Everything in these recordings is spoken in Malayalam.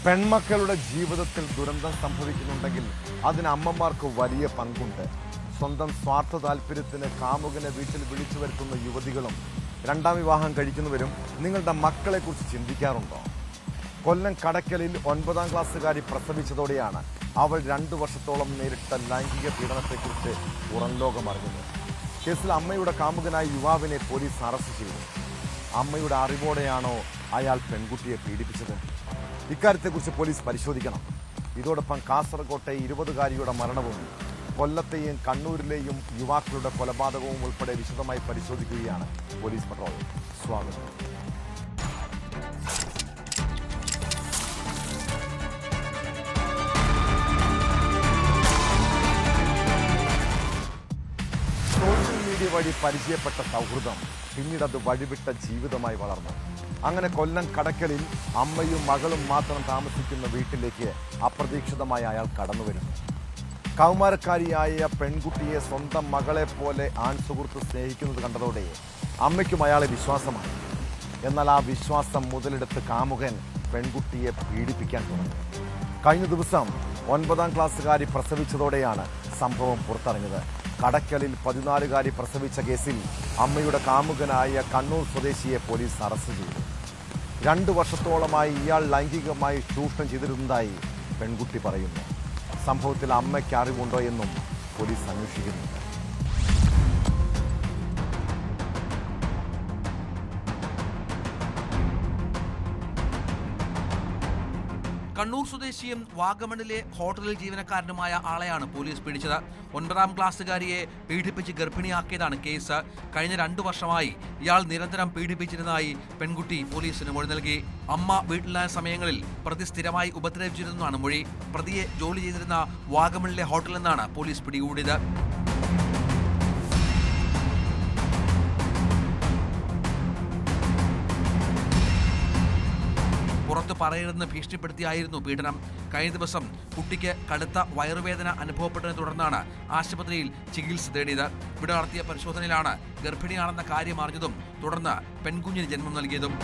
പെൺമക്കളുടെ ജീവിതത്തിൽ ദുരന്തം സംഭവിക്കുന്നുണ്ടെങ്കിൽ അതിന് അമ്മമാർക്ക് വലിയ പങ്കുണ്ട്. സ്വന്തം സ്വാർത്ഥ താല്പര്യത്തിന് കാമുകനെ വീട്ടിൽ വിളിച്ചു വരുത്തുന്ന യുവതികളും രണ്ടാം വിവാഹം കഴിക്കുന്നവരും നിങ്ങളുടെ മക്കളെക്കുറിച്ച് ചിന്തിക്കാറുണ്ടോ? കൊല്ലം കടയ്ക്കലിൽ 9ാം ക്ലാസ്സുകാരി പ്രസവിച്ചതോടെയാണ് അവൾ 2 വർഷത്തോളം നേരിട്ട ലൈംഗിക പീഡനത്തെക്കുറിച്ച് പുറം ലോകം അറിഞ്ഞത്. കേസിൽ അമ്മയുടെ കാമുകനായ യുവാവിനെ പോലീസ് അറസ്റ്റ് ചെയ്തു. അമ്മയുടെ അറിവോടെയാണോ അയാൾ പെൺകുട്ടിയെ പീഡിപ്പിച്ചത്? ഇക്കാര്യത്തെക്കുറിച്ച് പോലീസ് പരിശോധിക്കണം. ഇതോടൊപ്പം കാസർകോട്ടെ 20കാരിയുടെ മരണവും കൊല്ലത്തെയും കണ്ണൂരിലെയും യുവാക്കളുടെ കൊലപാതകവും ഉൾപ്പെടെ വിശദമായി പരിശോധിക്കുകയാണ് പോലീസ് പട്രോൾ. സ്വാഗതം. സോഷ്യൽ മീഡിയ വഴി പരിചയപ്പെട്ട സൗഹൃദം പിന്നീട് അത് വഴിവിട്ട ജീവിതമായി വളർന്നു. അങ്ങനെ കൊല്ലം കടയ്ക്കലിൽ അമ്മയും മകളും മാത്രം താമസിക്കുന്ന വീട്ടിലേക്ക് അപ്രതീക്ഷിതമായി അയാൾ കടന്നുവരുന്നു. കൗമാരക്കാരിയായ പെൺകുട്ടിയെ സ്വന്തം മകളെ പോലെ ആൺസുഹൃത്ത് സ്നേഹിക്കുന്നത് കണ്ടതോടെ അമ്മയ്ക്കും അയാളെ വിശ്വാസമായി. എന്നാൽ ആ വിശ്വാസം മുതലെടുത്ത് കാമുകൻ പെൺകുട്ടിയെ പീഡിപ്പിക്കാൻ തുടങ്ങി. കഴിഞ്ഞ ദിവസം 9ാം ക്ലാസ്സുകാരി പ്രസവിച്ചതോടെയാണ് സംഭവം പുറത്തറിഞ്ഞത്. കടയ്ക്കലിൽ 14കാരി പ്രസവിച്ച കേസിൽ അമ്മയുടെ കാമുകനായ കണ്ണൂർ സ്വദേശിയെ പോലീസ് അറസ്റ്റ് ചെയ്തു. 2 വർഷത്തോളമായി ഇയാൾ ലൈംഗികമായി ചൂഷണം ചെയ്തിരുന്നതായി പെൺകുട്ടി പറയുന്നു. സംഭവത്തിൽ അമ്മയ്ക്ക് അറിവുണ്ടോ എന്നും പോലീസ് അന്വേഷിക്കുന്നുണ്ട്. കണ്ണൂർ സ്വദേശിയും വാഗമണിലെ ഹോട്ടലിൽ ജീവനക്കാരനുമായ ആളെയാണ് പോലീസ് പിടിച്ചത്. 9ാം ക്ലാസ്സുകാരിയെ പീഡിപ്പിച്ച് ഗർഭിണിയാക്കിയതാണ് കേസ്. കഴിഞ്ഞ 2 വർഷമായി ഇയാൾ നിരന്തരം പീഡിപ്പിച്ചിരുന്നതായി പെൺകുട്ടി പോലീസിന് മൊഴി നൽകി. അമ്മ വീട്ടിലായ സമയങ്ങളിൽ പ്രതി സ്ഥിരമായി ഉപദ്രവിച്ചിരുന്നതാണ് മൊഴി. പ്രതിയെ ജോലി ചെയ്തിരുന്ന വാഗമണിലെ ഹോട്ടലിൽ നിന്നാണ് പോലീസ് പിടികൂടിയത്. പുറത്ത് പറയരുതെന്ന് ഭീഷണിപ്പെടുത്തിയായിരുന്നു പീഡനം. കഴിഞ്ഞ ദിവസം കുട്ടിക്ക് കടുത്ത വയറുവേദന അനുഭവപ്പെട്ടതിനെ തുടർന്നാണ് ആശുപത്രിയിൽ ചികിത്സ തേടിയത്. ഇവിടെ നടത്തിയ പരിശോധനയിലാണ് ഗർഭിണിയാണെന്ന കാര്യം അറിഞ്ഞതും തുടർന്ന് പെൺകുഞ്ഞിന് ജന്മം നൽകിയതും.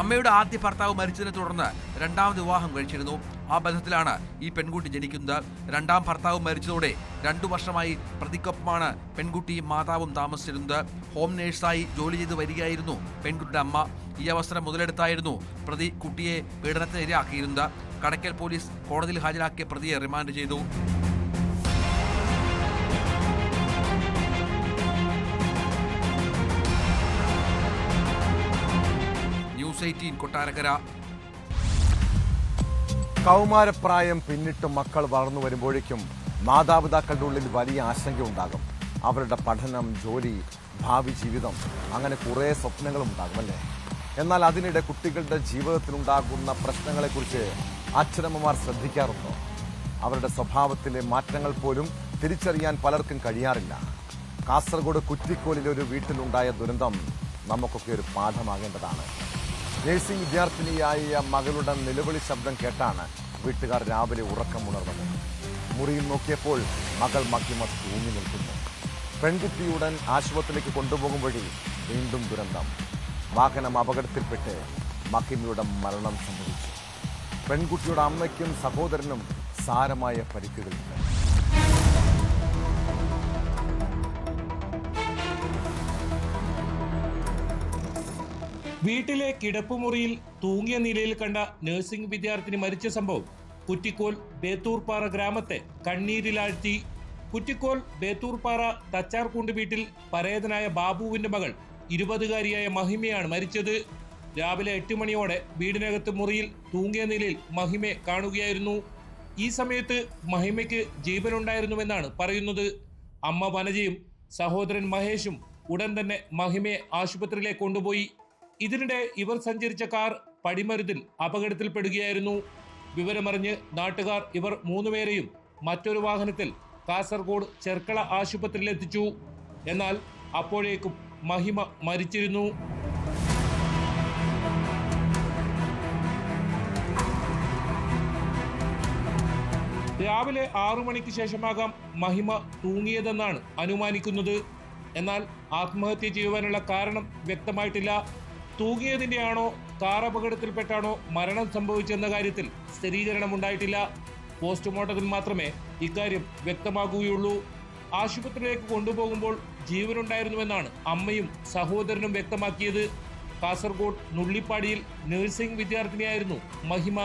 അമ്മയുടെ ആദ്യ ഭർത്താവ് മരിച്ചതിനെ തുടർന്ന് 2ാമത് വിവാഹം കഴിച്ചിരുന്നു. ആ ബന്ധത്തിലാണ് ഈ പെൺകുട്ടി ജനിക്കുന്നത്. 2ാം ഭർത്താവ് മരിച്ചതോടെ 2 വർഷമായി പ്രതിക്കൊപ്പമാണ് പെൺകുട്ടിയും മാതാവും താമസിച്ചിരുന്നത്. ഹോം നേഴ്സായി ജോലി ചെയ്ത് വരികയായിരുന്നു പെൺകുട്ടിയുടെ അമ്മ. ഈ അവസരം മുതലെടുത്തായിരുന്നു പ്രതി കുട്ടിയെ പീഡനത്തിന് ഇരയാക്കിയിരുന്നത്. കടയ്ക്കൽ പോലീസ് കോടതിയിൽ ഹാജരാക്കിയ പ്രതിയെ റിമാൻഡ് ചെയ്തു. ന്യൂസ് 18 കൊട്ടാരക്കര. കൗമാരപ്രായം പിന്നിട്ട് മക്കൾ വളർന്നു വരുമ്പോഴേക്കും മാതാപിതാക്കളുടെ ഉള്ളിൽ വലിയ ആശങ്കയുണ്ടാകും. അവരുടെ പഠനം, ജോലി, ഭാവി ജീവിതം, അങ്ങനെ കുറേ സ്വപ്നങ്ങളും ഉണ്ടാകുമല്ലേ? എന്നാൽ അതിനിടെ കുട്ടികളുടെ ജീവിതത്തിലുണ്ടാകുന്ന പ്രശ്നങ്ങളെക്കുറിച്ച് അച്ഛനമ്മമാർ ശ്രദ്ധിക്കാറുണ്ടോ? അവരുടെ സ്വഭാവത്തിലെ മാറ്റങ്ങൾ പോലും തിരിച്ചറിയാൻ പലർക്കും കഴിയാറില്ല. കാസർഗോഡ് കുറ്റിക്കോലിലെ ഒരു വീട്ടിലുണ്ടായ ദുരന്തം നമുക്കൊക്കെ ഒരു പാഠമാകേണ്ടതാണ്. നഴ്സിംഗ് വിദ്യാർത്ഥിനിയായ മകളുടെ നിലവിളി ശബ്ദം കേട്ടാണ് വീട്ടുകാർ രാവിലെ ഉറക്കമുണർന്നത്. മുറിയിൽ നോക്കിയപ്പോൾ മകൾ മഹിമ തൂങ്ങി നിൽക്കുന്നു. പെൺകുട്ടിയുടൻ ആശുപത്രിയിലേക്ക് കൊണ്ടുപോകും വഴി വീണ്ടും ദുരന്തം. വാഹനം അപകടത്തിൽപ്പെട്ട് മഹിമയുടെ മരണം സംഭവിച്ചു. പെൺകുട്ടിയുടെ അമ്മയ്ക്കും സഹോദരനും സാരമായ പരിക്കുകളുണ്ട്. വീട്ടിലെ കിടപ്പുമുറിയിൽ തൂങ്ങിയ നിലയിൽ കണ്ട നഴ്സിംഗ് വിദ്യാർത്ഥിനി മരിച്ച സംഭവം കുറ്റിക്കോൽ ബേത്തൂർപ്പാറ ഗ്രാമത്തെ കണ്ണീരിലാഴ്ത്തി. കുറ്റിക്കോൽ ബേത്തൂർപ്പാറ തച്ചാർകുണ്ട് വീട്ടിൽ പരേതനായ ബാബുവിന്റെ മകൾ 20കാരിയായ മഹിമയാണ് മരിച്ചത്. രാവിലെ 8 മണിയോടെ വീടിനകത്ത് മുറിയിൽ തൂങ്ങിയ നിലയിൽ മഹിമയെ കാണുകയായിരുന്നു. ഈ സമയത്ത് മഹിമയ്ക്ക് ജീവനുണ്ടായിരുന്നുവെന്നാണ് പറയുന്നത്. അമ്മ വനജയും സഹോദരൻ മഹേഷും ഉടൻ തന്നെ മഹിമയെ ആശുപത്രിയിലേക്ക് കൊണ്ടുപോയി. ഇതിനിടെ ഇവർ സഞ്ചരിച്ച കാർ പടിമരുതിൽ അപകടത്തിൽപ്പെടുകയായിരുന്നു. വിവരമറിഞ്ഞ് നാട്ടുകാർ ഇവർ 3 പേരെയും മറ്റൊരു വാഹനത്തിൽ കാസർഗോഡ് ചെർക്കള ആശുപത്രിയിലെത്തിച്ചു. എന്നാൽ അപ്പോഴേക്കും മഹിമ മരിച്ചിരുന്നു. രാവിലെ 6 മണിക്ക് ശേഷമാകാം മഹിമ തൂങ്ങിയതെന്നാണ് അനുമാനിക്കുന്നത്. എന്നാൽ ആത്മഹത്യ ചെയ്യുവാനുള്ള കാരണം വ്യക്തമായിട്ടില്ല. തൂങ്ങിയതിന്റെയാണോ കാർ അപകടത്തിൽപ്പെട്ടാണോ മരണം സംഭവിച്ചെന്ന കാര്യത്തിൽ സ്ഥിരീകരണം ഉണ്ടായിട്ടില്ല. പോസ്റ്റ്മോർട്ടത്തിൽ മാത്രമേ ഇക്കാര്യം വ്യക്തമാകുകയുള്ളൂ. ആശുപത്രിയിലേക്ക് കൊണ്ടുപോകുമ്പോൾ ജീവനുണ്ടായിരുന്നുവെന്നാണ് അമ്മയും സഹോദരനും വ്യക്തമാക്കിയത്. കാസർഗോഡ് നുള്ളിപ്പാടിയിൽ നഴ്സിംഗ് വിദ്യാർത്ഥിനിയായിരുന്നു മഹിമ.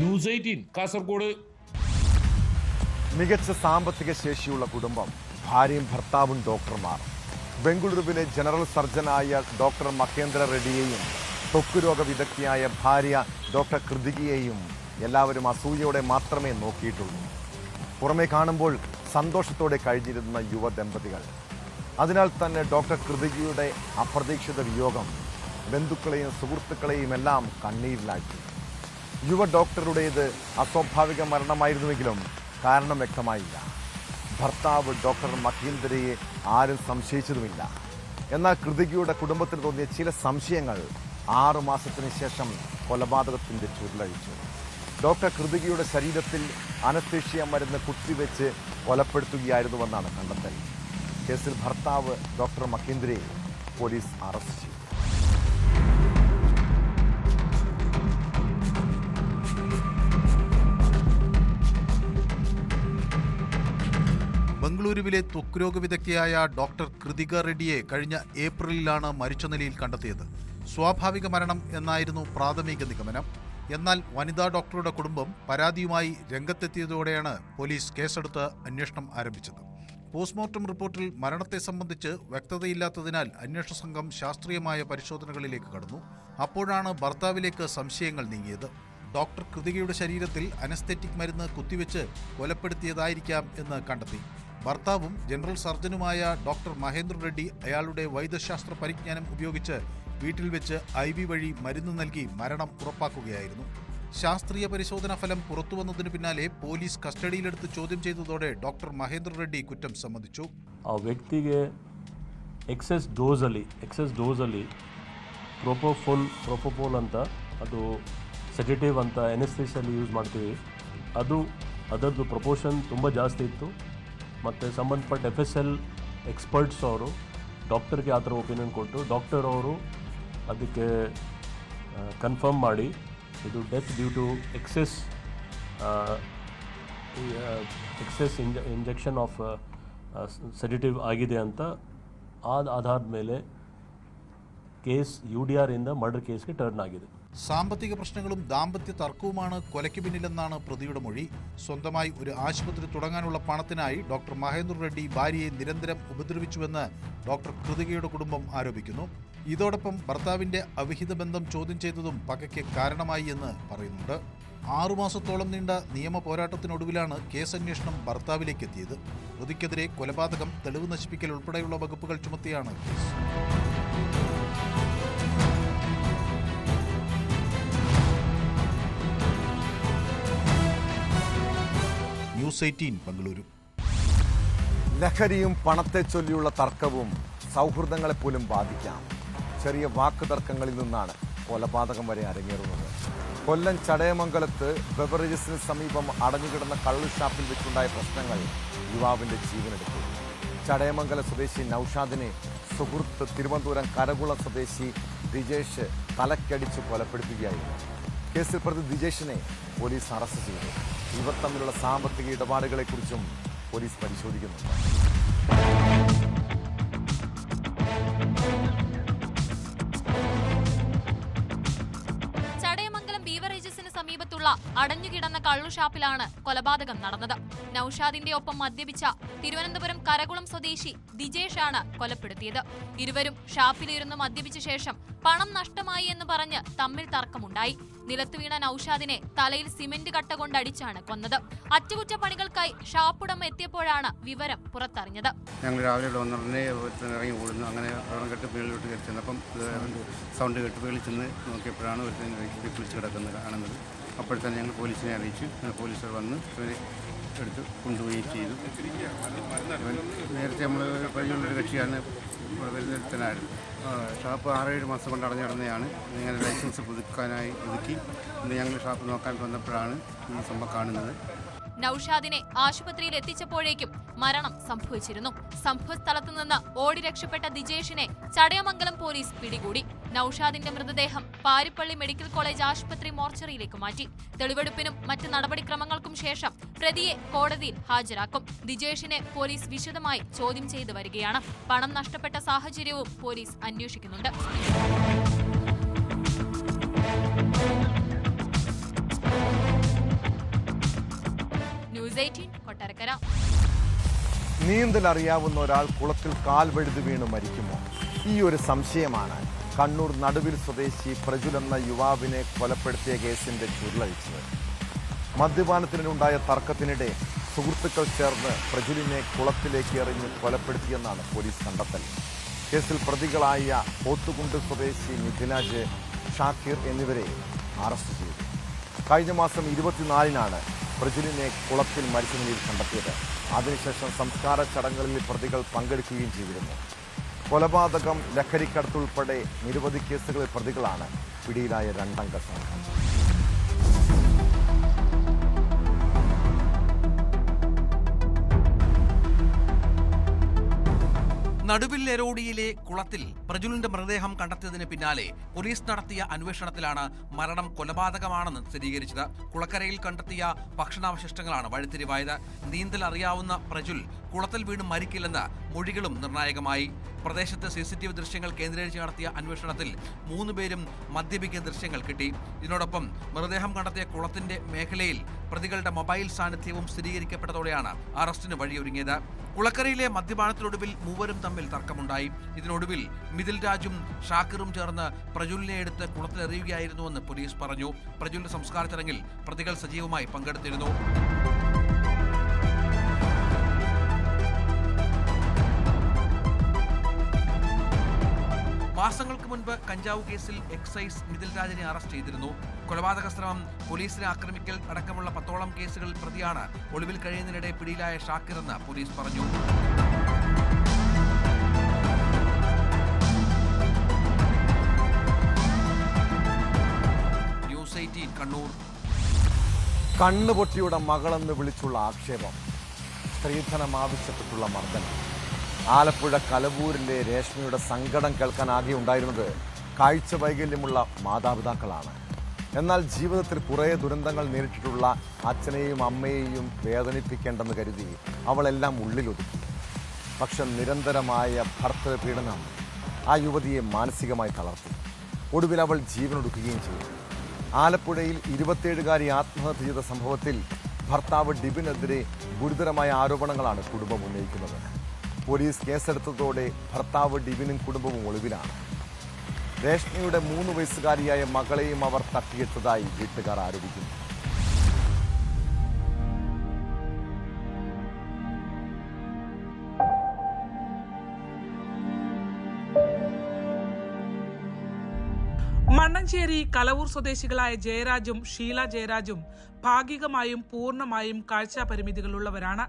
ന്യൂസ് 18 കാസർഗോഡ്. മികച്ച സാമ്പത്തിക ശേഷിയുള്ള കുടുംബം, ഭാര്യയും ഭർത്താവും ഡോക്ടർമാർ. ബംഗളൂരുവിലെ ജനറൽ സർജനായ ഡോക്ടർ മഹേന്ദ്ര റെഡ്ഡിയെയും ത്വക്കുരോഗ വിദഗ്ധയായ ഭാര്യ ഡോക്ടർ കൃതികയെയും എല്ലാവരും അസൂയയോടെ മാത്രമേ നോക്കിയിട്ടുള്ളൂ. പുറമേ കാണുമ്പോൾ സന്തോഷത്തോടെ കഴിഞ്ഞിരുന്ന യുവ ദമ്പതികൾ. അതിനാൽ തന്നെ ഡോക്ടർ കൃതികയുടെ അപ്രതീക്ഷിത വിയോഗം ബന്ധുക്കളെയും സുഹൃത്തുക്കളെയും എല്ലാം കണ്ണീരിലാക്കി. യുവ ഡോക്ടറുടേത് അസ്വാഭാവിക മരണമായിരുന്നുവെങ്കിലും കാരണം വ്യക്തമായില്ല. ഭർത്താവ് ഡോക്ടർ മഹീന്ദ്രയെ ആരും സംശയിച്ചതുമില്ല. എന്നാൽ കൃതികയുടെ കുടുംബത്തിന് തോന്നിയ ചില സംശയങ്ങൾ 6 മാസത്തിന് ശേഷം കൊലപാതകത്തിൻ്റെ ചുരുളഴിച്ചു. ഡോക്ടർ കൃതികയുടെ ശരീരത്തിൽ അനസ്തേഷ്യ മരുന്ന് കുത്തിവെച്ച് കൊലപ്പെടുത്തുകയായിരുന്നുവെന്നാണ് കണ്ടെത്തൽ. കേസിൽ ഭർത്താവ് ഡോക്ടർ മഹീന്ദ്രയെ പോലീസ് അറസ്റ്റ് ചെയ്തു. ബംഗളൂരുവിലെ ത്വക്രോഗ വിദഗ്ധയായ ഡോക്ടർ കൃതിക റെഡ്ഡിയെ കഴിഞ്ഞ ഏപ്രിലിലാണ് മരിച്ച നിലയിൽ കണ്ടെത്തിയത്. സ്വാഭാവിക മരണം എന്നായിരുന്നു പ്രാഥമിക നിഗമനം. എന്നാൽ വനിതാ ഡോക്ടറുടെ കുടുംബം പരാതിയുമായി രംഗത്തെത്തിയതോടെയാണ് പോലീസ് കേസെടുത്ത് അന്വേഷണം ആരംഭിച്ചത്. പോസ്റ്റ്മോർട്ടം റിപ്പോർട്ടിൽ മരണത്തെ സംബന്ധിച്ച് വ്യക്തതയില്ലാത്തതിനാൽ അന്വേഷണ സംഘം ശാസ്ത്രീയമായ പരിശോധനകളിലേക്ക് കടന്നു. അപ്പോഴാണ് ഭർത്താവിലേക്ക് സംശയങ്ങൾ നീങ്ങിയത്. ഡോക്ടർ കൃതികയുടെ ശരീരത്തിൽ അനസ്തെറ്റിക് മരുന്ന് കുത്തിവെച്ച് കൊലപ്പെടുത്തിയതായിരിക്കാം എന്ന് കണ്ടെത്തി. ഭർത്താവും ജനറൽ സർജനുമായ ഡോക്ടർ മഹേന്ദ്ര റെഡ്ഡി അയാളുടെ വൈദ്യശാസ്ത്ര പരിജ്ഞാനം ഉപയോഗിച്ച് വീട്ടിൽ വെച്ച് IV വഴി മരുന്ന് നൽകി മരണം ഉറപ്പാക്കുകയായിരുന്നു. ശാസ്ത്രീയ പരിശോധനാ ഫലം പുറത്തുവന്നതിനു പിന്നാലെ പോലീസ് കസ്റ്റഡിയിലെടുത്ത് ചോദ്യം ചെയ്തതോടെ ഡോക്ടർ മഹേന്ദ്ര റെഡ്ഡി കുറ്റം സമ്മതിച്ചു. ಆ ವ್ಯಕ್ತಿಗೆ ಎಕ್ಸೆಸ್ ಡೋಸಲ್ಲಿ ಪ್ರೋಪೋಫೋಲ್ ಅಂತ ಅದು ಸೆಡೇಟಿವ್ ಅಂತ ಎನೆಸ್ಥೆಸಿಯಲ್ಲಿ ಯೂಸ್ ಮಾಡ್ತೀವಿ. ಅದರದ್ದು ಪ್ರಪೋರ್ಷನ್ ತುಂಬ ಜಾಸ್ತಿ ಇತ್ತು. ಮತ್ತು ಸಂಬಂಧಪಟ್ಟ FSL ಎಕ್ಸ್ಪರ್ಟ್ಸ್ ಅವರು ಡಾಕ್ಟರ್ಗೆ ಆ ಥರ ಒಪಿನಿಯನ್ ಕೊಟ್ಟು ಡಾಕ್ಟರ್ ಅವರು ಅದಕ್ಕೆ ಕನ್ಫರ್ಮ್ ಮಾಡಿ ಇದು death due to excess injection of sedative ಆಗಿದೆ ಅಂತ ಆಧಾರದ ಮೇಲೆ കേസ് UDR ಇಂದ മർഡർ കേസിಗೆ ടേൺ ആಗಿದೆ. സാമ്പത്തിക പ്രശ്നങ്ങളും ദാമ്പത്യ തർക്കവുമാണ് കൊലയ്ക്ക് പിന്നിലെന്നാണ് പ്രതിയുടെ മൊഴി. സ്വന്തമായി ഒരു ആശുപത്രി തുടങ്ങാനുള്ള പണത്തിനായി ഡോക്ടർ മഹേന്ദ്ര റെഡ്ഡി ഭാര്യയെ നിരന്തരം ഉപദ്രവിച്ചുവെന്ന് ഡോക്ടർ കൃതികയുടെ കുടുംബം ആരോപിക്കുന്നു. ഇതോടൊപ്പം ഭർത്താവിന്റെ അവിഹിത ബന്ധം ചോദ്യം ചെയ്തതും പകയ്ക്ക് കാരണമായി എന്ന് പറയുന്നുണ്ട്. 6 മാസത്തോളം നീണ്ട നിയമ പോരാട്ടത്തിനൊടുവിലാണ് കേസന്വേഷണം ഭർത്താവിലേക്ക് എത്തിയത്. പ്രതിക്കെതിരെ കൊലപാതകം, തെളിവ് നശിപ്പിക്കൽ ഉൾപ്പെടെയുള്ള വകുപ്പുകൾ ചുമത്തിയാണ് കേസ്. ന്യൂസ് 18 ബംഗളൂരു. ലഹരിയും പണത്തെ ചൊല്ലിയുള്ള തർക്കവും സൗഹൃദങ്ങളെ പോലും ബാധിക്കാം. ചെറിയ വാക്ക് തർക്കങ്ങളിൽ നിന്നാണ് കൊലപാതകം വരെ അരങ്ങേറുന്നത്. കൊല്ലം ചടയമംഗലത്ത് ബെവറേജസിന് സമീപം അടഞ്ഞുകിടന്ന കള്ളുഷാപ്പിൽ വെച്ചുണ്ടായ പ്രശ്നങ്ങൾ യുവാവിൻ്റെ ജീവനെടുത്തു. ചടയമംഗല സ്വദേശി നൌഷാദിനെ സുഹൃത്ത് തിരുവനന്തപുരം കരകുളം സ്വദേശി ദിജേഷ് തലക്കടിച്ച് കൊലപ്പെടുത്തുകയായിരുന്നു. കേസിൽ പ്രതി ദിജേഷിനെ പോലീസ് അറസ്റ്റ് ചെയ്തു. ഇവർ തമ്മിലുള്ള സാമ്പത്തിക ഇടപാടുകളെക്കുറിച്ചും പോലീസ് പരിശോധിക്കുന്നുണ്ട്. ചടയമംഗലം ബീവറേജസിന് സമീപത്തുള്ള അടഞ്ഞുകിടന്ന കള്ളുഷാപ്പിലാണ് കൊലപാതകം നടന്നത്. നൌഷാദിന്റെ ഒപ്പം മദ്യപിച്ച തിരുവനന്തപുരം കരകുളം സ്വദേശി ദിജേഷാണ് കൊലപ്പെടുത്തിയത്. ഇരുവരും ഷാപ്പിലിരുന്ന് മദ്യപിച്ച ശേഷം പണം നഷ്ടമായി എന്ന് പറഞ്ഞ് തമ്മിൽ തർക്കമുണ്ടായി. നിലത്തു വീണ നൌഷാദിനെ തലയിൽ സിമന്റ് കട്ട കൊണ്ടടിച്ചാണ് കൊന്നത്. അറ്റകുറ്റപ്പണികൾക്കായി ഷാപ്പുടമ എത്തിയപ്പോഴാണ് വിവരം പുറത്തറിഞ്ഞത്. ഞങ്ങൾ രാവിലെ ഇവിടെ വന്നിറങ്ങി ഓടുന്നു. അങ്ങനെ കേട്ട് പേളിലോട്ട് കയറി ചെന്നപ്പം സൗണ്ട് കേട്ട് പേളിൽ ചെന്ന് നോക്കിയപ്പോഴാണ് ഒരു കുളിച്ച് കിടക്കുന്നത് കാണുന്നത്. അപ്പോഴത്തന്നെ ഞങ്ങൾ പോലീസിനെ അറിയിച്ചു. പോലീസുകാർ വന്ന് ഇവരെ എടുത്ത് കൊണ്ടുപോയി ചെയ്തു. നേരത്തെ നമ്മൾ പരിചയമുള്ളൊരു കക്ഷിയാണ് ഇവിടെ വരുന്നതിനായിരുന്നു. ഷാപ്പ് 6-7 മാസം കൊണ്ട് അടഞ്ഞു കിടന്നതാണ്. ഇങ്ങനെ ലൈസൻസ് പുതുക്കി ഇന്ന് ഞങ്ങൾ ഷാപ്പ് നോക്കാൻ വന്നപ്പോഴാണ് ഈ സംഭവം കാണുന്നത്. നൌഷാദിനെ ആശുപത്രിയിൽ എത്തിച്ചപ്പോഴേക്കും മരണം സംഭവിച്ചിരുന്നു. സംഭവ സ്ഥലത്തു നിന്ന് ഓടി രക്ഷപ്പെട്ട ദിജേഷിനെ ചടയമംഗലം പോലീസ് പിടികൂടി. നൌഷാദിന്റെ മൃതദേഹം പാരിപ്പള്ളി മെഡിക്കൽ കോളേജ് ആശുപത്രി മോർച്ചറിയിലേക്ക് മാറ്റി. തെളിവെടുപ്പിനും മറ്റ് നടപടിക്രമങ്ങൾക്കും ശേഷം പ്രതിയെ കോടതിയിൽ ഹാജരാക്കും. ദിജേഷിനെ പോലീസ് വിശദമായി ചോദ്യം ചെയ്തു വരികയാണ്. പണം നഷ്ടപ്പെട്ട സാഹചര്യവും പോലീസ് അന്വേഷിക്കുന്നുണ്ട്. കൊട്ടാരക്കര. നീന്തൽ അറിയാവുന്ന ഒരാൾ കുളത്തിൽ കാൽ വഴുതി വീണ് മരിക്കുമോ? ഈ ഒരു സംശയമാണ് കണ്ണൂർ നടുവിൽ സ്വദേശി പ്രജുൽ എന്ന യുവാവിനെ കൊലപ്പെടുത്തിയ കേസിന്റെ ചുരുളഴിച്ചത്. മദ്യപാനത്തിനുണ്ടായ തർക്കത്തിനിടെ സുഹൃത്തുക്കൾ ചേർന്ന് പ്രജുലിനെ കുളത്തിലേക്ക് എറിഞ്ഞ് കൊലപ്പെടുത്തിയെന്നാണ് പോലീസ് കണ്ടെത്തൽ. കേസിൽ പ്രതികളായ പോത്തുകുണ്ട് സ്വദേശി മിഥിലാജ്, ഷാക്കിർ എന്നിവരെ അറസ്റ്റ് ചെയ്തു. കഴിഞ്ഞ മാസം 24-നാണ് പ്രജുലിനെ കുളത്തിൽ മരിച്ച നിലയിൽ കണ്ടെത്തിയത്. അതിനുശേഷം സംസ്കാര ചടങ്ങുകളിൽ പ്രതികൾ പങ്കെടുക്കുകയും ചെയ്തിരുന്നു. കൊലപാതകം, ലഹരിക്കടത്തുൾപ്പെടെ നിരവധി കേസുകളിൽ പ്രതികളാണ് പിടിയിലായ 2-അംഗ സംഘം. നടുവിൽ എരോഡിയിലെ കുളത്തിൽ പ്രജുലിന്റെ മൃതദേഹം കണ്ടെത്തിയതിന് പിന്നാലെ പോലീസ് നടത്തിയ അന്വേഷണത്തിലാണ് മരണം കൊലപാതകമാണെന്ന് സ്ഥിരീകരിച്ചത്. കുളക്കരയിൽ കണ്ടെത്തിയ ഭക്ഷണാവശിഷ്ടങ്ങളാണ് വഴിത്തിരിവായത്. നീന്തൽ അറിയാവുന്ന പ്രജുൽ കുളത്തിൽ വീണ് മരിക്കില്ലെന്ന് മൊഴികളും നിർണായകമായി. പ്രദേശത്ത് CCTV ദൃശ്യങ്ങൾ കേന്ദ്രീകരിച്ച് നടത്തിയ അന്വേഷണത്തിൽ 3 പേരും മദ്യപിക്കുന്ന ദൃശ്യങ്ങൾ കിട്ടി. ഇതിനോടൊപ്പം മൃതദേഹം കണ്ടെത്തിയ കുളത്തിന്റെ മേഖലയിൽ പ്രതികളുടെ മൊബൈൽ സാന്നിധ്യവും സ്ഥിരീകരിക്കപ്പെട്ടതോടെയാണ് അറസ്റ്റിന് വഴിയൊരുങ്ങിയത്. കുളക്കരയിലെ മദ്യപാനത്തിനൊടുവിൽ മൂവരും തമ്മിൽ തർക്കമുണ്ടായി. ഇതിനൊടുവിൽ മിഥിൽ രാജും ഷാക്കിറും ചേർന്ന് പ്രജുലിനെ എടുത്ത് കുളത്തിലെറിയുകയായിരുന്നുവെന്ന് പോലീസ് പറഞ്ഞു. പ്രജുലിന്റെ സംസ്കാര ചടങ്ങിൽ പ്രതികൾ സജീവമായി പങ്കെടുത്തിരുന്നു. മാസങ്ങൾക്ക് മുൻപ് കഞ്ചാവ് കേസിൽ എക്സൈസ് മിഥിൽ രാജിനെ അറസ്റ്റ് ചെയ്തിരുന്നു. കൊലപാതക ശ്രമം, പോലീസിനെ ആക്രമിക്കൽ അടക്കമുള്ള 10ഓളം കേസുകളിൽ പ്രതിയാണ് ഒളിവിൽ കഴിയുന്നതിനിടെ പിടിയിലായ ഷാക്കിർ എന്ന് പോലീസ് പറഞ്ഞു. ന്യൂസ് 18 കണ്ണൂർ. കണ്ണുപൊട്ടിയുടെ മകളെന്ന് വിളിച്ചുള്ള ആക്ഷേപം, സ്ത്രീധനം ആവശ്യപ്പെട്ടുള്ള മർദ്ദനം. ആലപ്പുഴ കലവൂരിലെ രേഷ്മയുടെ സങ്കടം കേൾക്കാനാകെ ഉണ്ടായിരുന്നത് കാഴ്ച വൈകല്യമുള്ള മാതാപിതാക്കളാണ്. എന്നാൽ ജീവിതത്തിൽ കുറേ ദുരന്തങ്ങൾ നേരിട്ടിട്ടുള്ള അച്ഛനെയും അമ്മയെയും വേദനിപ്പിക്കേണ്ടെന്ന് കരുതി അവളെല്ലാം ഉള്ളിലൊതുക്കി. പക്ഷെ നിരന്തരമായ ഭർത്തൃ പീഡനം ആ യുവതിയെ മാനസികമായി തളർത്തി. ഒടുവിൽ അവൾ ജീവനൊടുക്കുകയും ചെയ്തു. ആലപ്പുഴയിൽ 27-കാരി ആത്മഹത്യ ചെയ്ത സംഭവത്തിൽ ഭർത്താവ് ഡിബിനെതിരെ ഗുരുതരമായ ആരോപണങ്ങളാണ് കുടുംബം ഉന്നയിക്കുന്നത്. പോലീസ് കേസെടുത്തതോടെ ഭർത്താവ് ഡിബിനും കുടുംബവും ഒളിവിലാണ്. രേഷ്മയുടെ 3 വയസ്സുകാരിയായ മകളെയും അവർ തട്ടിയെടുത്തതായി വീട്ടുകാർ ആരോപിക്കുന്നു. മണ്ണഞ്ചേരി കലവൂർ സ്വദേശികളായ ജയരാജും ഷീല ജയരാജും ഭാഗികമായും പൂർണ്ണമായും കാഴ്ചാപരിമിതികളുള്ളവരാണ്.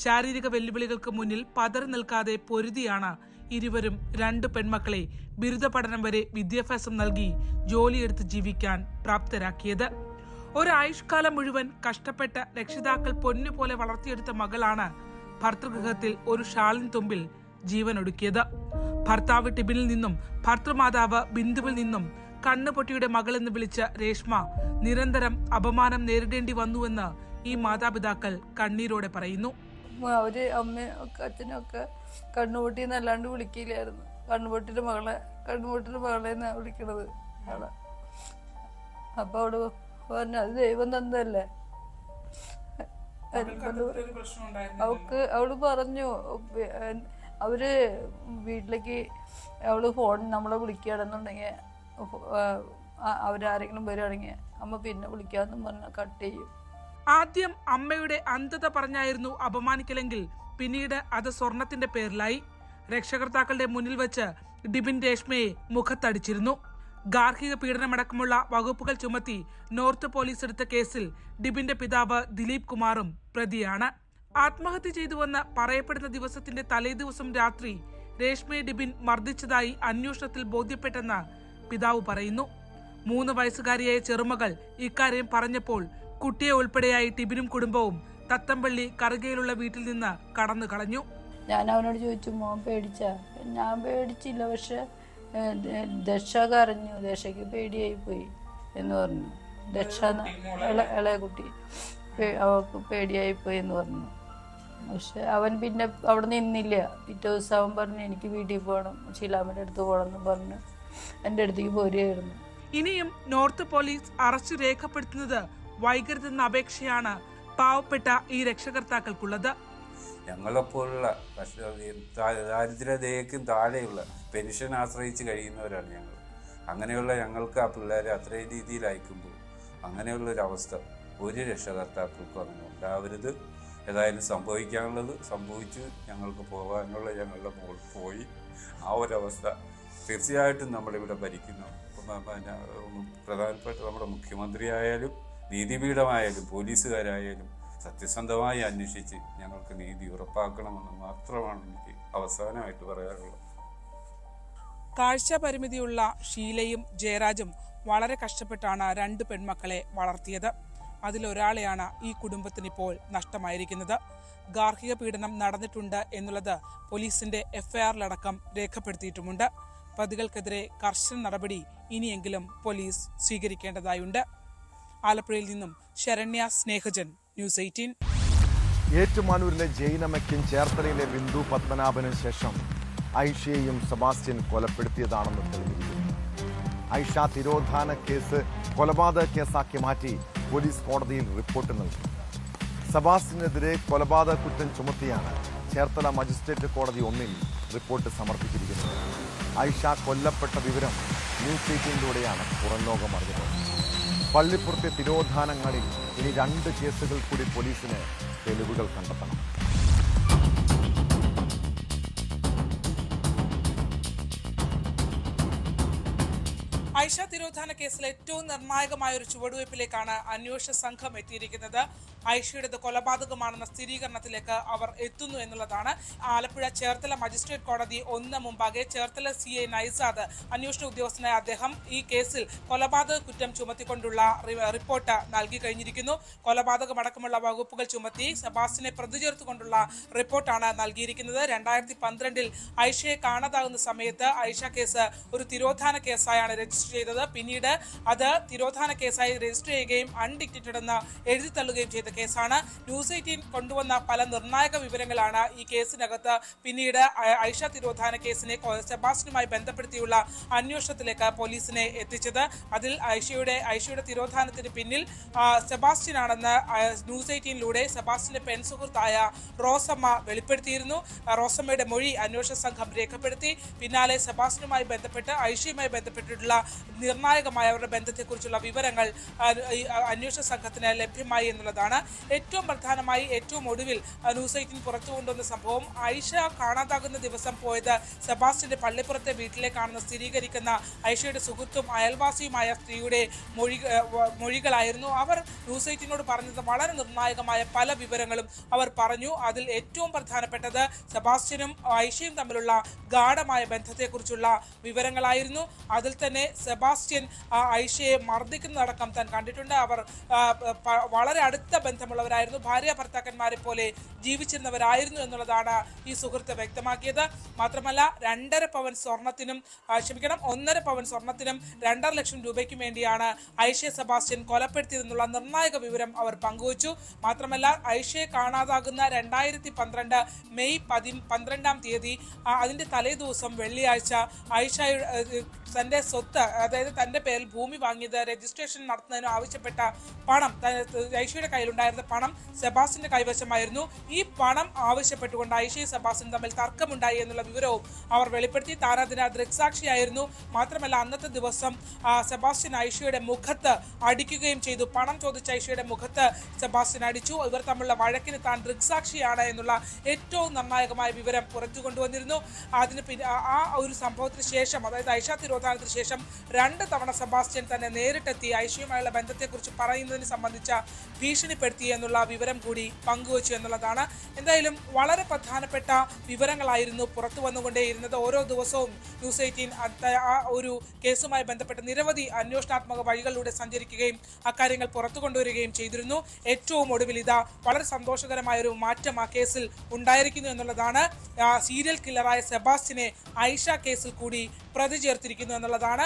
ശാരീരിക വെല്ലുവിളികൾക്ക് മുന്നിൽ പതറി നിൽക്കാതെ പൊരുതിയാണ് ഇരുവരും 2 പെൺമക്കളെ ബിരുദ പഠനം വരെ വിദ്യാഭ്യാസം നൽകി ജോലിയെടുത്ത് ജീവിക്കാൻ പ്രാപ്തരാക്കിയത്. ഒരായുഷ്കാലം മുഴുവൻ കഷ്ടപ്പെട്ട രക്ഷിതാക്കൾ പൊന്നുപോലെ വളർത്തിയെടുത്ത മകളാണ് ഭർതൃഗൃഹത്തിൽ ഒരു ഷാളിൻ തുമ്പിൽ ജീവനൊടുക്കിയത്. ഭർത്താവ് ടിബിനിൽ നിന്നും ഭർത്തൃമാതാവ് ബിന്ദുവിൽ നിന്നും കണ്ണുപൊട്ടിയുടെ മകളെന്ന് വിളിച്ച രേഷ്മ നിരന്തരം അപമാനം നേരിടേണ്ടി വന്നുവെന്ന് ഈ മാതാപിതാക്കൾ കണ്ണീരോടെ പറയുന്നു. അവര് അമ്മയൊക്കെ അച്ഛനൊക്കെ കണ്ണുപൊട്ടി എന്നല്ലാണ്ട് വിളിക്കില്ലായിരുന്നു. കണ്ണുപൊട്ടിയുടെ മകളെന്നാ വിളിക്കണത് അവളെ. അപ്പൊ അവള് പറഞ്ഞു അത് ദൈവം തന്നതല്ലേ. അവള് പറഞ്ഞു അവര് വീട്ടിലേക്ക് അവള് ഫോൺ നമ്മളെ വിളിക്കുകയാണെന്നുണ്ടെങ്കിൽ അവരാരെങ്കിലും വരികയാണെങ്കിൽ അമ്മ പിന്നെ വിളിക്കാന്നും പറഞ്ഞ കട്ട് ചെയ്യും. ആദ്യം അമ്മയുടെ അന്ധത പറഞ്ഞായിരുന്നു അപമാനിക്കലെങ്കിൽ പിന്നീട് അത് സ്വർണത്തിന്റെ പേരിലായി. രക്ഷകർത്താക്കളുടെ മുന്നിൽ വെച്ച് ഡിബിൻ രേഷ്മയെ മുഖത്തടിച്ചിരുന്നു. ഗാർഹിക പീഡനമടക്കമുള്ള വകുപ്പുകൾ ചുമത്തി നോർത്ത് പോലീസ് എടുത്ത കേസിൽ ഡിബിന്റെ പിതാവ് ദിലീപ് കുമാറും പ്രതിയാണ്. ആത്മഹത്യ ചെയ്തുവെന്ന് പറയപ്പെടുന്ന ദിവസത്തിന്റെ തലേദിവസം രാത്രി രേഷ്മയെ ഡിബിൻ മർദ്ദിച്ചതായി അന്വേഷണത്തിൽ ബോധ്യപ്പെട്ടെന്ന് പിതാവ് പറയുന്നു. 3 വയസ്സുകാരിയായ ചെറുമകൾ ഇക്കാര്യം പറഞ്ഞപ്പോൾ കുട്ടിയെ ഉൾപ്പെടെയായി ടിബിനും കുടുംബവും തത്തമ്പള്ളി കറുകയിലുള്ള വീട്ടിൽ നിന്ന് കടന്നു കളഞ്ഞു. ഞാൻ അവനോട് ചോദിച്ചു, മോൻ പേടിച്ചാ? ഞാൻ പേടിച്ചില്ല, പക്ഷെ ദക്ഷ കരഞ്ഞു, ദക്ഷയ്ക്ക് പേടിയായി പോയി എന്ന് പറഞ്ഞു. ദക്ഷ ഇളയ കുട്ടി അവൾക്ക് പേടിയായി പോയി എന്ന് പറഞ്ഞു. പക്ഷെ അവൻ പിന്നെ അവിടെ നിന്നില്ല. പിറ്റേ ദിവസം അവൻ പറഞ്ഞു എനിക്ക് വീട്ടിൽ പോകണം, ഷീലാമ്മയുടെ അടുത്ത് പോകണം എന്ന് പറഞ്ഞു എൻ്റെ അടുത്തേക്ക് പോരുകയായിരുന്നു. ഇനിയും നോർത്ത് പോലീസ് അറസ്റ്റ് രേഖപ്പെടുത്തുന്നത് വൈകരുതെന്ന അപേക്ഷയാണ് പാവപ്പെട്ട ഈ രക്ഷകർത്താക്കൾക്കുള്ളത്. ഞങ്ങളെപ്പോലുള്ള ദാരിദ്ര്യതയ്ക്കും താഴെയുള്ള പെൻഷൻ ആശ്രയിച്ച് കഴിയുന്നവരാണ് ഞങ്ങൾ. അങ്ങനെയുള്ള ഞങ്ങൾക്ക് ആ പിള്ളേരെ അത്രയും രീതിയിൽ അയക്കുമ്പോൾ അങ്ങനെയുള്ളൊരവസ്ഥ ഒരു രക്ഷകർത്താക്കൾക്കും അങ്ങനെ ഉണ്ടാവരുത്. ഏതായാലും സംഭവിക്കാനുള്ളത് സംഭവിച്ചു, ഞങ്ങൾക്ക് പോകാനുള്ള ഞങ്ങളുടെ മോൾ പോയി. ആ ഒരവസ്ഥ തീർച്ചയായിട്ടും നമ്മളിവിടെ ഭരിക്കുന്നു. പ്രധാനപ്പെട്ട നമ്മുടെ മുഖ്യമന്ത്രി ആയാലും നീതിപീഠമായാലും പോലീസുകാരായാലും സത്യസന്ധമായി അന്വേഷിച്ച് ഞങ്ങൾക്ക് നീതി ഉറപ്പാക്കണമെന്ന് മാത്രമാണ് എനിക്ക് അവസാനമായിട്ട് പറയാനുള്ളത്. കാഴ്ച പരിമിതിയുള്ള ഷീലയും ജയരാജും വളരെ കഷ്ടപ്പെട്ടാണ് 2 പെൺമക്കളെ വളർത്തിയത്. അതിലൊരാളെയാണ് ഈ കുടുംബത്തിനിപ്പോൾ നഷ്ടമായിരിക്കുന്നത്. ഗാർഹിക പീഡനം നടന്നിട്ടുണ്ട് എന്നുള്ളത് പോലീസിന്റെ എഫ്ഐആറിലടക്കം രേഖപ്പെടുത്തിയിട്ടുമുണ്ട്. പ്രതികൾക്കെതിരെ കർശന നടപടി ഇനിയെങ്കിലും പോലീസ് സ്വീകരിക്കേണ്ടതായുണ്ട്. ആലപ്പുഴയിൽ നിന്നും ശരണ്യ സ്നേഹജൻ, ന്യൂസ് 18. ഏറ്റുമാനൂരിലെ ജൈനമ്മയ്ക്കും ചേർത്തലയിലെ ബിന്ദു പത്മനാഭനും ശേഷം ഐഷയെയും സെബാസ്റ്റ്യൻ കൊലപ്പെടുത്തിയതാണെന്ന് തെളിഞ്ഞിരിക്കുന്നു. ഐഷ തിരോധാന കേസ് കൊലപാതക കേസാക്കി മാറ്റി പോലീസ് കോടതിയിൽ റിപ്പോർട്ട് നൽകി. സെബാസ്റ്റ്യനെതിരെ കൊലപാതക കുറ്റം ചുമത്തിയാണ് ചേർത്തല മജിസ്ട്രേറ്റ് കോടതി 1 റിപ്പോർട്ട് സമർപ്പിച്ചിരിക്കുന്നത്. ഐഷ കൊല്ലപ്പെട്ട വിവരം ന്യൂസ് 18-ലൂടെയാണ് പുറംലോകം അറിഞ്ഞത്. പള്ളിപ്പുറത്തെ തിരോധാനങ്ങളിൽ ഇനി 2 കേസുകൾ കൂടി പോലീസിന് തെളിവുകൾ കണ്ടെത്തണം. ഐഷ തിരോധാന കേസിൽ ഏറ്റവും നിർണായകമായ ഒരു ചുവടുവയ്പ്പിലേക്കാണ് അന്വേഷണ സംഘം എത്തിയിരിക്കുന്നത്. ഐഷയുടേത് കൊലപാതകമാണെന്ന സ്ഥിരീകരണത്തിലേക്ക് അവർ എത്തുന്നു എന്നുള്ളതാണ്. ആലപ്പുഴ ചേർത്തല മജിസ്ട്രേറ്റ് കോടതി 1 മുമ്പാകെ ചേർത്തല CI നൈസാദ് അന്വേഷണ ഉദ്യോഗസ്ഥനായ അദ്ദേഹം ഈ കേസിൽ കൊലപാതക കുറ്റം ചുമത്തിക്കൊണ്ടുള്ള റിപ്പോർട്ട് നൽകി കഴിഞ്ഞിരിക്കുന്നു. കൊലപാതകമടക്കമുള്ള വകുപ്പുകൾ ചുമത്തി സെബാസ്റ്റ്യനെ പ്രതി ചേർത്തുകൊണ്ടുള്ള റിപ്പോർട്ടാണ് നൽകിയിരിക്കുന്നത്. 2012 ഐഷയെ കാണാതാകുന്ന സമയത്ത് ഐഷ കേസ് ഒരു തിരോധാന കേസായാണ് രജിസ്റ്റർ ചെയ്തത്. പിന്നീട് അത് തിരോധാന കേസായി രജിസ്റ്റർ ചെയ്യുകയും അൺഡിക്റ്റഡ് എന്ന് എഴുതി തള്ളുകയും ചെയ്ത കേസാണ്. ന്യൂസ് 18 കൊണ്ടുവന്ന പല നിർണായക വിവരങ്ങളാണ് ഈ കേസിനകത്ത് പിന്നീട് ഐഷ തിരോധാന കേസിനെ സെബാസ്റ്റ്യനുമായി ബന്ധപ്പെടുത്തിയുള്ള അന്വേഷണത്തിലേക്ക് പോലീസിനെ എത്തിച്ചത്. അതിൽ ഐഷയുടെ തിരോധാനത്തിന് പിന്നിൽ സെബാസ്റ്റ്യനാണെന്ന് ന്യൂസ് 18-ലൂടെ സെബാസ്റ്റ്യന്റെ പെൺ സുഹൃത്തായ റോസമ്മ വെളിപ്പെടുത്തിയിരുന്നു. റോസമ്മയുടെ മൊഴി അന്വേഷണ സംഘം രേഖപ്പെടുത്തി. പിന്നാലെ സെബാസ്റ്റ്യനുമായി ബന്ധപ്പെട്ട് ഐഷയുമായി ബന്ധപ്പെട്ടിട്ടുള്ള നിർണായകമായ അവരുടെ ബന്ധത്തെക്കുറിച്ചുള്ള വിവരങ്ങൾ അന്വേഷണ സംഘത്തിന് ലഭ്യമായി എന്നുള്ളതാണ്. ഏറ്റവും പ്രധാനമായി ഏറ്റവും ഒടുവിൽ ന്യൂസ് 18 പുറത്തു കൊണ്ടുവന്ന സംഭവം ഐഷ കാണാതാകുന്ന ദിവസം പോയത് സെബാസ്റ്റ്യന്റെ പള്ളിപ്പുറത്തെ വീട്ടിലേക്കാണെന്ന് സ്ഥിരീകരിക്കുന്ന ഐഷയുടെ സുഹൃത്തും അയൽവാസിയുമായ സ്ത്രീയുടെ മൊഴികളായിരുന്നു. അവർ ന്യൂസ് 18നോട് പറഞ്ഞത് വളരെ നിർണായകമായ പല വിവരങ്ങളും അവർ പറഞ്ഞു. അതിൽ ഏറ്റവും പ്രധാനപ്പെട്ടത് സെബാസ്റ്റ്യനും ഐഷയും തമ്മിലുള്ള ഗാഢമായ ബന്ധത്തെക്കുറിച്ചുള്ള വിവരങ്ങളായിരുന്നു. അതിൽ തന്നെ സെബാസ്റ്റ്യൻ ഐഷയെ മർദ്ദിക്കുന്നതടക്കം താൻ കണ്ടിട്ടുണ്ട്. അവർ വളരെ അടുത്ത ബന്ധമുള്ളവരായിരുന്നു, ഭാര്യ ഭർത്താക്കന്മാരെ പോലെ ജീവിച്ചിരുന്നവരായിരുന്നു എന്നുള്ളതാണ് ഈ സുഹൃത്ത് വ്യക്തമാക്കിയത്. മാത്രമല്ല 1.5 പവൻ സ്വർണത്തിനും 1.5 പവൻ സ്വർണത്തിനും 2.5 ലക്ഷം രൂപയ്ക്കും വേണ്ടിയാണ് ഐഷയെ സെബാസ്റ്റ്യൻ കൊലപ്പെടുത്തിയതെന്നുള്ള നിർണായക വിവരം അവർ പങ്കുവച്ചു. മാത്രമല്ല ഐഷയെ കാണാതാകുന്ന 2012 മെയ് 12-ാം തീയതി അതിന്റെ തലേ ദിവസം വെള്ളിയാഴ്ച ഐഷ തന്റെ സ്വത്ത്, അതായത് തന്റെ പേരിൽ ഭൂമി വാങ്ങിയത് രജിസ്ട്രേഷൻ നടത്തുന്നതിന് ആവശ്യപ്പെട്ട പണം, ഐഷയുടെ കയ്യിലുണ്ടായിരുന്ന പണം സെബാസ്റ്റ്യന്റെ കൈവശമായിരുന്നു. ഈ പണം ആവശ്യപ്പെട്ടുകൊണ്ട് ഐഷയും സെബാസ്റ്റ്യനും തമ്മിൽ തർക്കമുണ്ടായി എന്നുള്ള വിവരവും അവർ വെളിപ്പെടുത്തി. താൻ അതിന് ദൃക്സാക്ഷിയായിരുന്നു. മാത്രമല്ല അന്നത്തെ ദിവസം സെബാസ്റ്റ്യൻ ഐഷയുടെ മുഖത്ത് അടിക്കുകയും ചെയ്തു. പണം ചോദിച്ച ഐഷയുടെ മുഖത്ത് സെബാസ്റ്റ്യൻ അടിച്ചു. ഇവർ തമ്മിലുള്ള വഴക്കിന് താൻ ദൃക്സാക്ഷിയാണ് എന്നുള്ള ഏറ്റവും നിർണായകമായ വിവരം പുറത്തു കൊണ്ടുവന്നിരുന്നു. ആ ഒരു സംഭവത്തിന് ശേഷം, അതായത് ഐഷ തിരോധാനത്തിന് ശേഷം 2 തവണ സെബാസ്റ്റ്യൻ തന്നെ നേരിട്ടെത്തി ഐഷയുമായുള്ള ബന്ധത്തെക്കുറിച്ച് പറയുന്നതിന് സംബന്ധിച്ച ഭീഷണിപ്പെടുത്തി കൊലപ്പെടുത്തി എന്നുള്ള വിവരം കൂടി പങ്കുവച്ചു എന്നുള്ളതാണ്. എന്തായാലും വളരെ പ്രധാനപ്പെട്ട വിവരങ്ങളായിരുന്നു പുറത്തു വന്നുകൊണ്ടേയിരുന്നത്. ഓരോ ദിവസവും ന്യൂസ് 18 ആ ഒരു കേസുമായി ബന്ധപ്പെട്ട് നിരവധി അന്വേഷണാത്മക വഴികളിലൂടെ സഞ്ചരിക്കുകയും അക്കാര്യങ്ങൾ പുറത്തു കൊണ്ടുവരികയും ചെയ്തിരുന്നു. ഏറ്റവും ഒടുവിൽ ഇതാ വളരെ സന്തോഷകരമായ ഒരു മാറ്റം ആ കേസിൽ ഉണ്ടായിരിക്കുന്നു എന്നുള്ളതാണ്. സീരിയൽ കില്ലറായ സെബാസ്റ്റ്യനെ ഐഷ കേസിൽ കൂടി പ്രതി ചേർത്തിരിക്കുന്നു എന്നുള്ളതാണ്.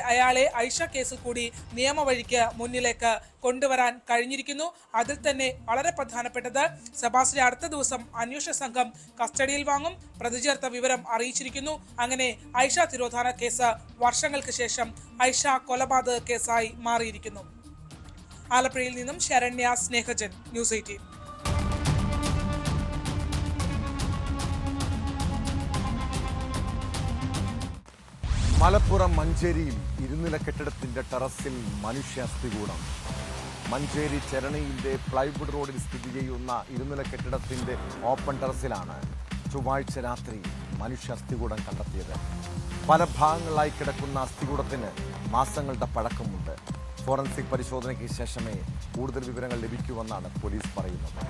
അയാളെ ഐഷ കേസിൽ കൂടി നിയമവഴിക്ക് മുന്നിലേക്ക് കൊണ്ടുവരാൻ കഴിഞ്ഞിരിക്കുന്നു. അതിൽ തന്നെ വളരെ പ്രധാനപ്പെട്ടത് സെബാസ്റ്റ്യനെ അടുത്ത ദിവസം അന്വേഷണ സംഘം കസ്റ്റഡിയിൽ വാങ്ങും. പ്രതി ചേർത്ത വിവരം അറിയിച്ചിരിക്കുന്നു. അങ്ങനെ ഐഷ തിരോധാന കേസ് വർഷങ്ങൾക്ക് ശേഷം ഐഷ കൊലപാതക കേസായി മാറിയിരിക്കുന്നു. ആലപ്പുഴയിൽ നിന്നും ശരണ്യ സ്നേഹജൻ, ന്യൂസ് 18. മലപ്പുറം മഞ്ചേരിയിൽ ഇരുനില കെട്ടിടത്തിന്റെ ടെറസിൽ മനുഷ്യാസ്ഥികൂടം. മഞ്ചേരി ചരണിയിലെ പ്ലൈവുഡ് റോഡിൽ സ്ഥിതി ചെയ്യുന്ന ഇരുനില കെട്ടിടത്തിന്റെ ഓപ്പൺ ടെറസിലാണ് ചൊവ്വാഴ്ച രാത്രി മനുഷ്യാസ്ഥികൂടം കണ്ടെത്തിയത്. പല ഭാഗങ്ങളായി കിടക്കുന്ന അസ്ഥികൂടത്തിന് മാസങ്ങളുടെ പഴക്കമുണ്ട്. ഫോറൻസിക് പരിശോധനയ്ക്ക് ശേഷമേ കൂടുതൽ വിവരങ്ങൾ ലഭിക്കൂവെന്നാണ് പോലീസ് പറയുന്നത്.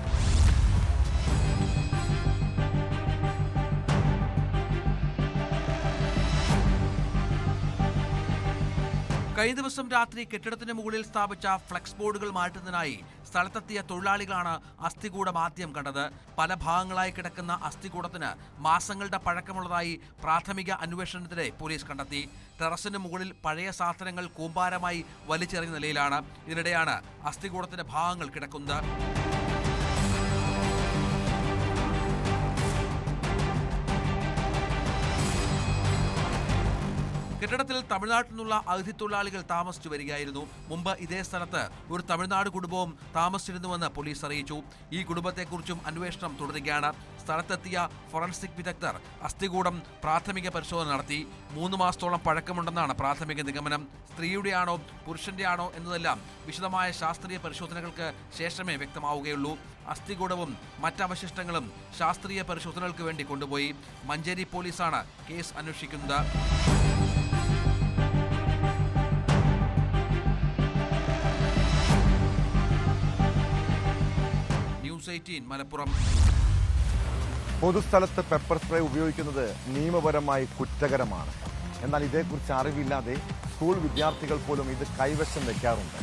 കഴിഞ്ഞ ദിവസം രാത്രി കെട്ടിടത്തിന് മുകളിൽ സ്ഥാപിച്ച ഫ്ലെക്സ് ബോർഡുകൾ മാറ്റുന്നതിനായി സ്ഥലത്തെത്തിയ തൊഴിലാളികളാണ് അസ്ഥികൂടം ആദ്യം കണ്ടത്. പല ഭാഗങ്ങളായി കിടക്കുന്ന അസ്ഥികൂടത്തിന് മാസങ്ങളുടെ പഴക്കമുള്ളതായി പ്രാഥമിക അന്വേഷണത്തിനിടെ പോലീസ് കണ്ടെത്തി. ടെറസിന് മുകളിൽ പഴയ സാധനങ്ങൾ കൂമ്പാരമായി വലിച്ചെറിഞ്ഞ നിലയിലാണ്. ഇതിനിടെയാണ് അസ്ഥികൂടത്തിന്റെ ഭാഗങ്ങൾ കിടക്കുന്നത്. കെട്ടിടത്തിൽ തമിഴ്നാട്ടിൽ നിന്നുള്ള അതിഥി തൊഴിലാളികൾ താമസിച്ചു വരികയായിരുന്നു. മുമ്പ് ഇതേ സ്ഥലത്ത് ഒരു തമിഴ്നാട് കുടുംബവും താമസിച്ചിരുന്നുവെന്ന് പോലീസ് അറിയിച്ചു. ഈ കുടുംബത്തെക്കുറിച്ചും അന്വേഷണം തുടരുകയാണ്. സ്ഥലത്തെത്തിയ ഫോറൻസിക് വിദഗ്ധർ അസ്ഥികൂടം പ്രാഥമിക പരിശോധന നടത്തി. 3 മാസത്തോളം പഴക്കമുണ്ടെന്നാണ് പ്രാഥമിക നിഗമനം. സ്ത്രീയുടെയാണോ പുരുഷന്റെയാണോ എന്നതെല്ലാം വിശദമായ ശാസ്ത്രീയ പരിശോധനകൾക്ക് ശേഷമേ വ്യക്തമാവുകയുള്ളൂ. അസ്ഥികൂടവും മറ്റവശിഷ്ടങ്ങളും ശാസ്ത്രീയ പരിശോധനകൾക്ക് വേണ്ടി കൊണ്ടുപോയി. മഞ്ചേരി പോലീസാണ് കേസ് അന്വേഷിക്കുന്നത്. ന്യൂസ് 18 മലപ്പുറം. പൊതുസ്ഥലത്ത് പെപ്പർ സ്പ്രേ ഉപയോഗിക്കുന്നത് നിയമപരമായി കുറ്റകരമാണ്. എന്നാൽ ഇതേക്കുറിച്ച് അറിവില്ലാതെ സ്കൂൾ വിദ്യാർത്ഥികൾ പോലും ഇത് കൈവശം വയ്ക്കാറുണ്ട്.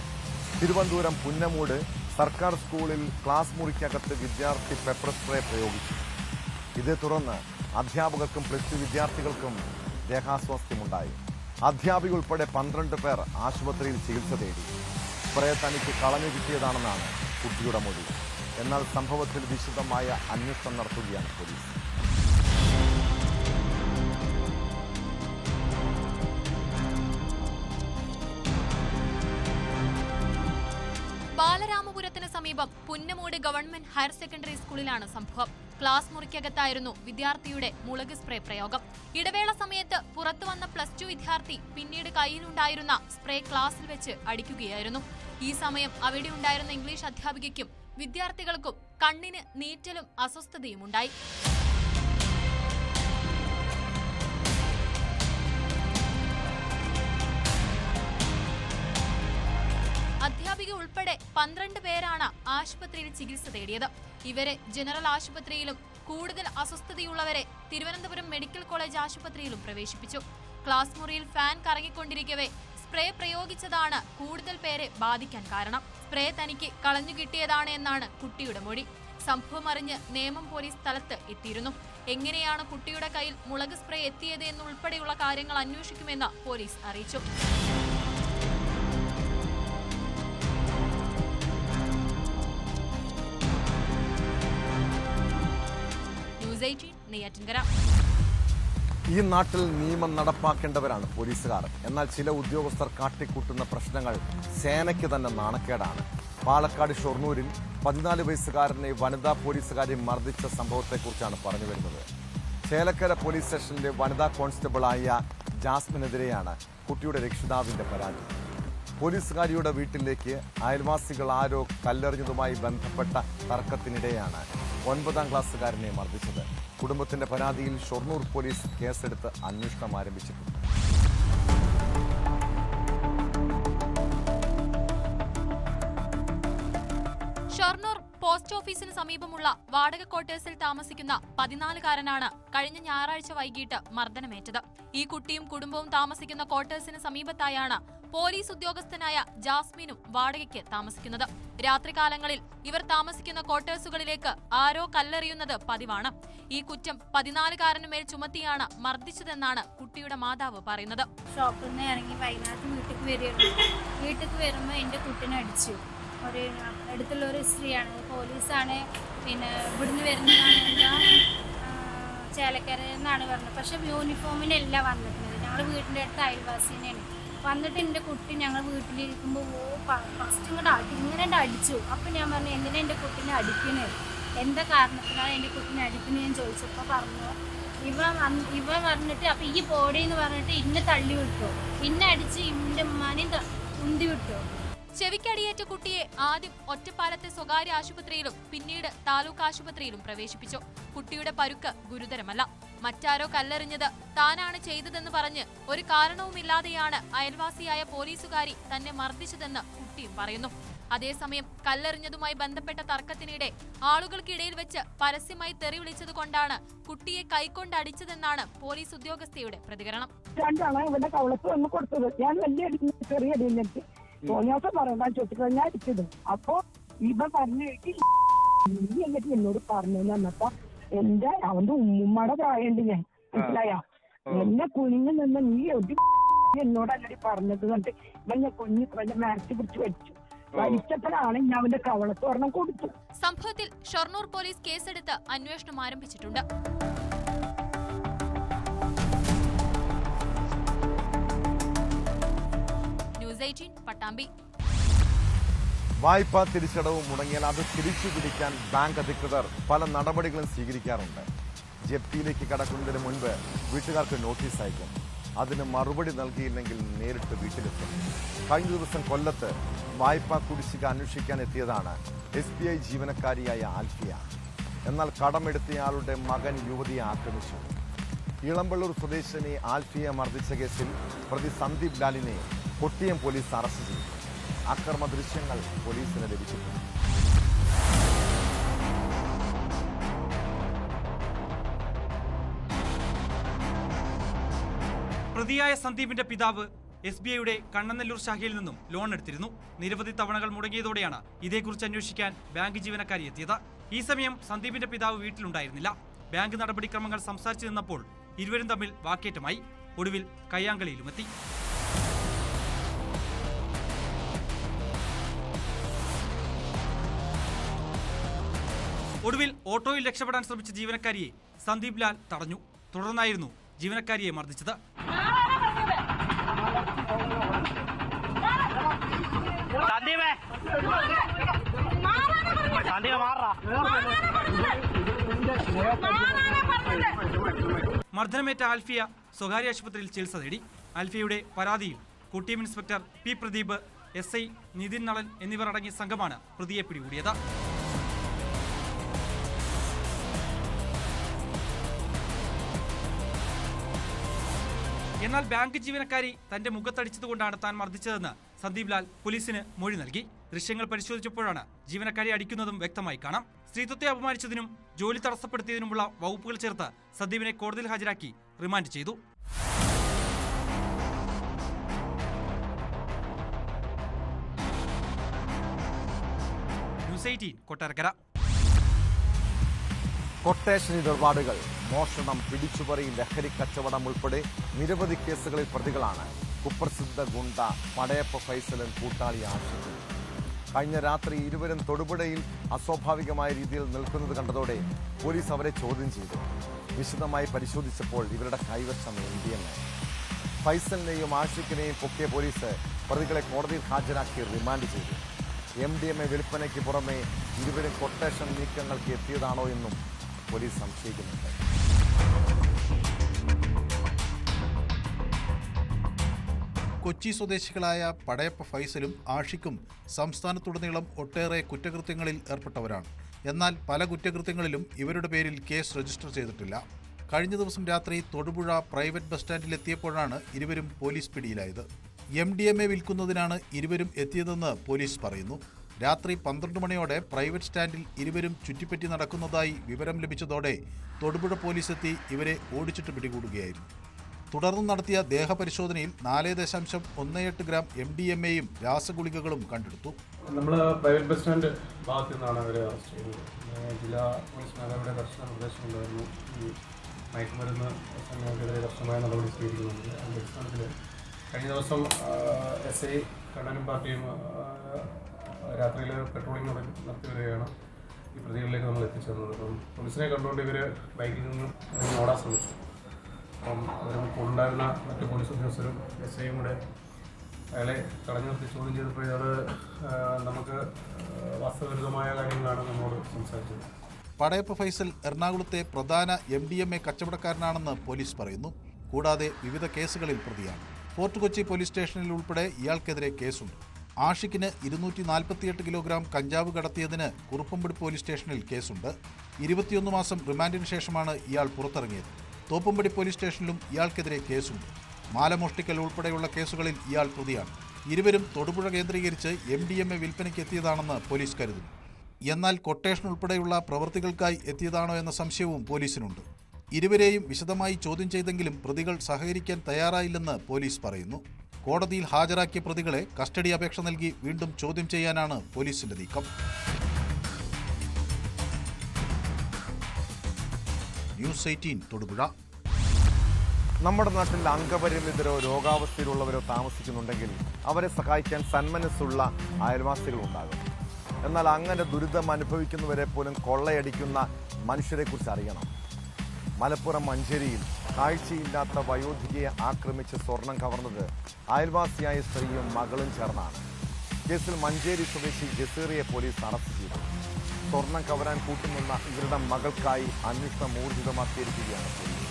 തിരുവനന്തപുരം പുന്നമൂട് സർക്കാർ സ്കൂളിൽ ക്ലാസ് മുറിക്കകത്ത് വിദ്യാർത്ഥി പെപ്പർ സ്പ്രേ പ്രയോഗിച്ചു. ഇതേ തുടർന്ന് അധ്യാപകർക്കും +2 വിദ്യാർത്ഥികൾക്കും ദേഹാസ്വാസ്ഥ്യമുണ്ടായി. അധ്യാപിക ഉൾപ്പെടെ 12 പേർ ആശുപത്രിയിൽ ചികിത്സ തേടി. സ്പ്രേ തനിക്ക് കളഞ്ഞു കിട്ടിയതാണെന്നാണ് കുട്ടിയുടെ മൊഴി. എന്നാൽ സംഭവത്തിൽ വിശദമായ അന്വേഷണം നടത്തുകയാണ് പോലീസ്. ബാലരാമപുരത്തിന് സമീപം പുന്നമൂട് ഗവൺമെന്റ് ഹയർ സെക്കൻഡറി സ്കൂളിലാണ് സംഭവം. ക്ലാസ് മുറിക്കകത്തായിരുന്നു വിദ്യാർത്ഥിയുടെ മുളക് സ്പ്രേ പ്രയോഗം. ഇടവേള സമയത്ത് പുറത്തുവന്ന +2 വിദ്യാർത്ഥി പിന്നീട് കയ്യിലുണ്ടായിരുന്ന സ്പ്രേ ക്ലാസ്സിൽ വെച്ച് അടിക്കുകയായിരുന്നു. ഈ സമയം അവിടെ ഉണ്ടായിരുന്ന ഇംഗ്ലീഷ് അധ്യാപികയ്ക്കും വിദ്യാർത്ഥികൾക്കും കണ്ണിന് നീറ്റലും അസ്വസ്ഥതയുമുണ്ടായി. അധ്യാപിക ഉൾപ്പെടെ 12 പേരാണ് ആശുപത്രിയിൽ ചികിത്സ തേടിയത്. ഇവരെ ജനറൽ ആശുപത്രിയിലും കൂടുതൽ അസ്വസ്ഥതയുള്ളവരെ തിരുവനന്തപുരം മെഡിക്കൽ കോളേജ് ആശുപത്രിയിലും പ്രവേശിപ്പിച്ചു. ക്ലാസ് മുറിയിൽ ഫാൻ കറങ്ങിക്കൊണ്ടിരിക്കവേ സ്പ്രേ പ്രയോഗിച്ചതാണ് കൂടുതൽ പേരെ ബാധിക്കാൻ കാരണം. സ്പ്രേ തനിക്ക് കളഞ്ഞു കിട്ടിയതാണ് എന്നാണ് കുട്ടിയുടെ മൊഴി. സംഭവം അറിഞ്ഞ് നേമം പോലീസ് സ്ഥലത്ത് എത്തിയിരുന്നു. എങ്ങനെയാണ് കുട്ടിയുടെ കയ്യിൽ മുളക് സ്പ്രേ എത്തിയത് എന്നുൾപ്പെടെയുള്ള കാര്യങ്ങൾ അന്വേഷിക്കുമെന്ന് പോലീസ് അറിയിച്ചു. ന്യൂസ് 18 നെയ്യാറ്റിൻകര. ഈ നാട്ടിൽ നിയമം നടപ്പാക്കേണ്ടവരാണ് പോലീസുകാർ. എന്നാൽ ചില ഉദ്യോഗസ്ഥർ കാട്ടിക്കൂട്ടുന്ന പ്രശ്നങ്ങൾ സേനയ്ക്ക് തന്നെ നാണക്കേടാണ്. പാലക്കാട് ഷൊർണൂരിൽ 14 വയസ്സുകാരനെ വനിതാ പോലീസുകാരെ മർദ്ദിച്ച സംഭവത്തെക്കുറിച്ചാണ് പറഞ്ഞു വരുന്നത്. ചേലക്കര പോലീസ് സ്റ്റേഷനിലെ വനിതാ കോൺസ്റ്റബിളായ ജാസ്മിനെതിരെയാണ് കുട്ടിയുടെ രക്ഷിതാവിന്റെ പരാതി. പോലീസുകാരിയുടെ വീട്ടിലേക്ക് അയൽവാസികൾ ആരോ കല്ലെറിഞ്ഞതുമായി ബന്ധപ്പെട്ട തർക്കത്തിനിടെയാണ് 9ാം ക്ലാസ്സുകാരനെ മർദ്ദിച്ചത്. കുടുംബത്തിന്റെ പരാതിയിൽ ഷൊർണൂർ പോലീസ് കേസെടുത്ത് അന്വേഷണം ആരംഭിച്ചിട്ടുണ്ട്. ഷൊർണൂർ പോസ്റ്റ് ഓഫീസിന് സമീപമുള്ള വാടക ക്വാർട്ടേഴ്സിൽ താമസിക്കുന്ന 14-കാരനാണ് കഴിഞ്ഞ ഞായറാഴ്ച വൈകിട്ട് മർദ്ദനമേറ്റത്. ഈ കുട്ടിയും കുടുംബവും താമസിക്കുന്ന ക്വാർട്ടേഴ്സിന് സമീപത്തായാണ് പോലീസ് ഉദ്യോഗസ്ഥനായ ജാസ്മിനും വാടകയ്ക്ക് താമസിക്കുന്നത്. രാത്രികാലങ്ങളിൽ ഇവർ താമസിക്കുന്ന ക്വാർട്ടേഴ്സുകളിലേക്ക് ആരോ കല്ലെറിയുന്നത് പതിവാണ്. ഈ കുറ്റം 14-കാരനുമേൽ ചുമത്തിയാണ് മർദ്ദിച്ചതെന്നാണ് കുട്ടിയുടെ മാതാവ് പറയുന്നത്. ഷോപ്പിൽ നിന്ന് ഇറങ്ങി വൈകുന്നേരത്ത് വീട്ടിലേക്ക് വരുമ്പോൾ എൻ്റെ കുട്ടീനെ അടിച്ചു. ഒരു അടുത്തുള്ള ഒരു സ്ത്രീയാണ്, പോലീസാണ്. പിന്നെ ഇവിടുന്ന് വരുന്നതാണ്, ചേലക്കരയിൽ നിന്നാണ് പറഞ്ഞത്. പക്ഷെ യൂണിഫോമിനല്ല വന്നിട്ടുള്ളത്. ഞങ്ങൾ വീടിൻ്റെ അടുത്ത് അയൽവാസിനെയാണ് വന്നിട്ട് എൻ്റെ കുട്ടി ഞങ്ങൾ വീട്ടിലിരിക്കുമ്പോൾ ഫസ്റ്റ് ഇങ്ങനെ അടിച്ചു. അപ്പം ഞാൻ പറഞ്ഞു, എന്തിനാ എൻ്റെ കുട്ടീനെ അടിക്കുന്നത്, എന്താ കാരണത്തിനാണ് എൻ്റെ കുട്ടീനെ അടിക്കുന്നത് ഞാൻ ചോദിച്ചപ്പോൾ പറഞ്ഞു, ഇവ പറഞ്ഞിട്ട് അപ്പം ഈ പോടിയെന്ന് പറഞ്ഞിട്ട് ഇന്നെ തള്ളി വിട്ടു, പിന്നെ അടിച്ച് ഇൻ്റെ ഉമ്മാനെയും ഉന്തി വിട്ടു. ചെവിക്കടിയേറ്റ കുട്ടിയെ ആദ്യം ഒറ്റപ്പാലത്തെ സ്വകാര്യ ആശുപത്രിയിലും പിന്നീട് താലൂക്ക് ആശുപത്രിയിലും പ്രവേശിപ്പിച്ചു. കുട്ടിയുടെ പരുക്ക് ഗുരുതരമല്ല. മറ്റാരോ കല്ലെറിഞ്ഞത് താനാണ് ചെയ്തതെന്ന് പറഞ്ഞ് ഒരു കാരണവുമില്ലാതെയാണ് അയൽവാസിയായ പോലീസുകാരി തന്നെ മർദ്ദിച്ചതെന്ന് കുട്ടിയും പറയുന്നു. അതേസമയം കല്ലെറിഞ്ഞതുമായി ബന്ധപ്പെട്ട തർക്കത്തിനിടെ ആളുകൾക്കിടയിൽ വെച്ച് പരസ്യമായി തെറി വിളിച്ചതുകൊണ്ടാണ് കുട്ടിയെ കൈകൊണ്ട് അടിച്ചതെന്നാണ് പോലീസ് ഉദ്യോഗസ്ഥയുടെ പ്രതികരണം. ഞാൻ അടിച്ചത്. അപ്പൊ ഇവ പറഞ്ഞു എന്നിട്ട് എന്നോട് പറഞ്ഞു എന്നപ്പോ എന്റെ അവന്റെ ഉമ്മയുടെ പ്രായമുണ്ട് ഞാൻ, മനസ്സിലായ എന്നെ കുനിഞ്ഞു നിന്ന് നീ ഒരു എന്നോടല്ലടി പറഞ്ഞത് കണ്ടിട്ട് ഇവൻ ഞാൻ കുഞ്ഞു വല്ല മാറ്റി പിടിച്ച് വെച്ചു. വലിച്ചപ്പോഴാണ് ഞാൻ അവന്റെ കവളത്ത് ഒരെണ്ണം കൊടുത്തു. സംഭവത്തിൽ ഷൊർണൂർ പോലീസ് കേസെടുത്ത് അന്വേഷണം ആരംഭിച്ചിട്ടുണ്ട്. ന്യൂസ് 18 പട്ടാമ്പി. വായ്പാ തിരിച്ചടവ് മുടങ്ങിയാൽ അത് തിരിച്ചു പിടിക്കാൻ ബാങ്ക് അധികൃതർ പല നടപടികളും സ്വീകരിക്കാറുണ്ട്. ജപ്തിയിലേക്ക് കടക്കുന്നതിന് മുൻപ് വീട്ടുകാർക്ക് നോട്ടീസ് അയക്കും. അതിന് മറുപടി നൽകിയില്ലെങ്കിൽ നേരിട്ട് വീട്ടിലെത്തും. കഴിഞ്ഞ ദിവസം കൊല്ലത്ത് വായ്പാ കുടിശ്ശിക അന്വേഷിക്കാൻ എത്തിയതാണ് SBI ജീവനക്കാരിയായ ആൽഫിയ. എന്നാൽ കടമെടുത്തയാളുടെ മകൻ യുവതിയെ ആക്രമിച്ചു. ഇളമ്പള്ളൂർ സ്വദേശിനി ആൽഫിയെ മർദ്ദിച്ച കേസിൽ പ്രതി സന്ദീപ് ലാലിനെ കൊട്ടിയം പോലീസ് അറസ്റ്റ് ചെയ്തു. അക്രമ ദൃശ്യങ്ങൾ പോലീസിന് ലഭിച്ചിട്ടുണ്ട്. പ്രതിയായ സന്ദീപിന്റെ പിതാവ് SBIയുടെ കണ്ണനല്ലൂർ ശാഖയിൽ നിന്നും ലോൺ എടുത്തിരുന്നു. നിരവധി തവണകൾ മുടങ്ങിയതോടെയാണ് ഇതേക്കുറിച്ച് അന്വേഷിക്കാൻ ബാങ്ക് ജീവനക്കാരി എത്തിയത്. ഈ സമയം സന്ദീപിന്റെ പിതാവ് വീട്ടിലുണ്ടായിരുന്നില്ല. ബാങ്ക് നടപടിക്രമങ്ങൾ സംസാരിച്ചു നിന്നപ്പോൾ ഇരുവരും തമ്മിൽ വാക്കേറ്റമായി. ഒടുവിൽ കയ്യാങ്കളിയിലുമെത്തി. ഒടുവിൽ ഓട്ടോയിൽ രക്ഷപ്പെടാൻ ശ്രമിച്ച ജീവനക്കാരിയെ സന്ദീപ് ലാൽ തടഞ്ഞു. തുടർന്നായിരുന്നു ജീവനക്കാരിയെ മർദ്ദിച്ചത്. മർദ്ദനമേറ്റ ആൽഫിയ സ്വകാര്യ ആശുപത്രിയിൽ ചികിത്സ തേടി. ആൽഫിയയുടെ പരാതിയിൽ Kottiyam inspector P Pradeep, SI Nithin Nalan എന്നിവർ അടങ്ങിയ സംഘമാണ് പ്രതിയെ പിടികൂടിയത്. എന്നാൽ ബാങ്ക് ജീവനക്കാരി തന്റെ മുഖത്തടിച്ചതുകൊണ്ടാണ് താൻ മർദ്ദിച്ചതെന്ന് സന്ദീപ് ലാൽ പോലീസിന് മൊഴി നൽകി. ദൃശ്യങ്ങൾ പരിശോധിച്ചപ്പോഴാണ് ജീവനക്കാരി അടിക്കുന്നതും വ്യക്തമായി കാണാം. സ്ത്രീത്വത്തെ അപമാനിച്ചതിനും ജോലി തടസ്സപ്പെടുത്തിയതിനുമുള്ള വകുപ്പുകൾ ചേർത്ത് സന്ദീപിനെ കോടതിയിൽ ഹാജരാക്കി റിമാൻഡ് ചെയ്തു. ന്യൂസ് 18 കൊട്ടാരക്കര. കൊട്ടേഷൻ ഇടപാടുകൾ, മോഷണം, പിടിച്ചുപറി, ലഹരി കച്ചവടം ഉൾപ്പെടെ നിരവധി കേസുകളിൽ പ്രതികളാണ് കുപ്രസിദ്ധ ഗുണ്ട പടയപ്പ ഫൈസലും കൂട്ടാളി ആഷിഖും. കഴിഞ്ഞ രാത്രി ഇരുവരും തൊടുപുഴയിൽ അസ്വാഭാവികമായ രീതിയിൽ നിൽക്കുന്നത് കണ്ടതോടെ പോലീസ് അവരെ ചോദ്യം ചെയ്തു. വിശദമായി പരിശോധിച്ചപ്പോൾ ഇവരുടെ കൈവശം MDMA. ഫൈസലിനെയും ആഷിഖിനെയും പൊക്കിയ പോലീസ് പ്രതികളെ കോടതിയിൽ ഹാജരാക്കി റിമാൻഡ് ചെയ്തു. MDMA വിൽപ്പനയ്ക്ക് പുറമെ ഇരുവരും കൊട്ടേഷൻ നീക്കങ്ങൾക്ക് എത്തിയതാണോ എന്നും പോലീസ് സംശയിക്കുന്നുണ്ട്. കൊച്ചി സ്വദേശികളായ പടയപ്പ ഫൈസലും ആഷിഖും സംസ്ഥാനത്തുടനീളം ഒട്ടേറെ കുറ്റകൃത്യങ്ങളിൽ ഏർപ്പെട്ടവരാണ്. എന്നാൽ പല കുറ്റകൃത്യങ്ങളിലും ഇവരുടെ പേരിൽ കേസ് രജിസ്റ്റർ ചെയ്തിട്ടില്ല. കഴിഞ്ഞ ദിവസം രാത്രി തൊടുപുഴ പ്രൈവറ്റ് ബസ് സ്റ്റാൻഡിലെത്തിയപ്പോഴാണ് ഇരുവരും പോലീസ് പിടിയിലായത്. MDMA വിൽക്കുന്നതിനാണ് ഇരുവരും എത്തിയതെന്ന് പോലീസ് പറയുന്നു. രാത്രി 12 മണിയോടെ പ്രൈവറ്റ് സ്റ്റാൻഡിൽ ഇരുവരും ചുറ്റിപ്പറ്റി നടക്കുന്നതായി വിവരം ലഭിച്ചതോടെ തൊടുപുഴ പോലീസ് എത്തി ഇവരെ ഓടിച്ചിട്ട് പിടികൂടുകയായിരുന്നു. തുടർന്ന് നടത്തിയ ദേഹപരിശോധനയിൽ 4.18 ഗ്രാം MDMAയും രാസഗുളികകളും കണ്ടെടുത്തു. നമ്മൾ പ്രൈവറ്റ് ബസ് സ്റ്റാൻഡ് ഭാഗത്തു നിന്നാണ് അവരെ അറസ്റ്റ് ചെയ്തത്. ജില്ലാ പോലീസ് മേധാവിയുടെ കർശന നിർദ്ദേശമുണ്ടായിരുന്നു. ഈ മയക്കുമരുന്ന് സംഘങ്ങൾക്കെതിരെ കർശനമായ നടപടി സ്വീകരിക്കുന്നുണ്ട്. അതിൻ്റെ അടിസ്ഥാനത്തിൽ കഴിഞ്ഞ ദിവസം SI കണ്ണനും പാർട്ടിയും രാത്രിയിൽ പെട്രോളിംഗ് നടത്തി വരികയാണ് ഈ പ്രതികളിലേക്ക് നമ്മൾ എത്തിച്ചേർന്നത്. അപ്പം പോലീസിനെ കണ്ടുകൊണ്ട് ഇവർ ബൈക്കിൽ നിന്ന് ഓടാൻ ശ്രമിച്ചു. അപ്പം അവരും കൂടെയുണ്ടായിരുന്ന മറ്റു പോലീസ് ഉദ്യോഗസ്ഥരും SIയും കൂടെ അയാളെ തടഞ്ഞു നിർത്തി ചോദ്യം ചെയ്തപ്പോൾ ഇയാൾ നമുക്ക് വാസ്തവവിരുദ്ധമായ കാര്യങ്ങളാണ് നമ്മളോട് സംസാരിച്ചത്. പടയപ്പ് ഫൈസൽ എറണാകുളത്തെ പ്രധാന MDMA കച്ചവടക്കാരനാണെന്ന് പോലീസ് പറയുന്നു. കൂടാതെ വിവിധ കേസുകളിൽ പ്രതിയാണ്. ഫോർട്ട് കൊച്ചി പോലീസ് സ്റ്റേഷനിൽ ഉൾപ്പെടെ ഇയാൾക്കെതിരെ കേസുണ്ട്. ആഷിക്കിന് 248 കിലോഗ്രാം കഞ്ചാവ് കടത്തിയതിന് കുറുപ്പമ്പടി പോലീസ് സ്റ്റേഷനിൽ കേസുണ്ട്. 21 മാസം റിമാൻഡിന് ശേഷമാണ് ഇയാൾ പുറത്തിറങ്ങിയത്. തോപ്പുംപടി പോലീസ് സ്റ്റേഷനിലും ഇയാൾക്കെതിരെ കേസുണ്ട്. മാല മോഷ്ടിക്കൽ ഉൾപ്പെടെയുള്ള കേസുകളിൽ ഇയാൾ പ്രതിയാണ്. ഇരുവരും തൊടുപുഴ കേന്ദ്രീകരിച്ച് MDMA വിൽപ്പനയ്ക്ക് എത്തിയതാണെന്ന് പോലീസ് കരുതുന്നു. എന്നാൽ കൊട്ടേഷൻ ഉൾപ്പെടെയുള്ള പ്രവൃത്തികൾക്കായി എത്തിയതാണോ എന്ന സംശയവും പോലീസിനുണ്ട്. ഇരുവരെയും വിശദമായി ചോദ്യം ചെയ്തെങ്കിലും പ്രതികൾ സഹകരിക്കാൻ തയ്യാറായില്ലെന്ന് പോലീസ് പറയുന്നു. കോടതിയിൽ ഹാജരാക്കിയ പ്രതികളെ കസ്റ്റഡി അപേക്ഷ നൽകി വീണ്ടും ചോദ്യം ചെയ്യാനാണ് പോലീസിന്റെ നീക്കം. ന്യൂസ് 18 തൊടുപുഴ. നമ്മുടെ നാട്ടിൽ അംഗപരിമിതരോ രോഗാവസ്ഥയിലുള്ളവരോ താമസിക്കുന്നുണ്ടെങ്കിൽ അവരെ സഹായിക്കാൻ സന്മനസ്സുള്ള അയൽവാസികളുണ്ടാകും. എന്നാൽ അങ്ങനെ ദുരിതം അനുഭവിക്കുന്നവരെ പോലും കൊള്ളയടിക്കുന്ന മനുഷ്യരെക്കുറിച്ച് അറിയണം. മലപ്പുറം മഞ്ചേരിയിൽ കാഴ്ചയില്ലാത്ത വയോധികയെ ആക്രമിച്ച് സ്വർണം കവർന്നത് അയൽവാസിയായ സ്ത്രീയും മകളും ചേർന്നാണ്. കേസിൽ മഞ്ചേരി സ്വദേശി ജസീറിയെ പോലീസ് അറസ്റ്റ് ചെയ്തു. സ്വർണം കവരാൻ കൂട്ടുനിന്ന ഇവരുടെ മകൾക്കായി അന്വേഷണം ഊർജിതമാക്കിയിരിക്കുകയാണ് പോലീസ്.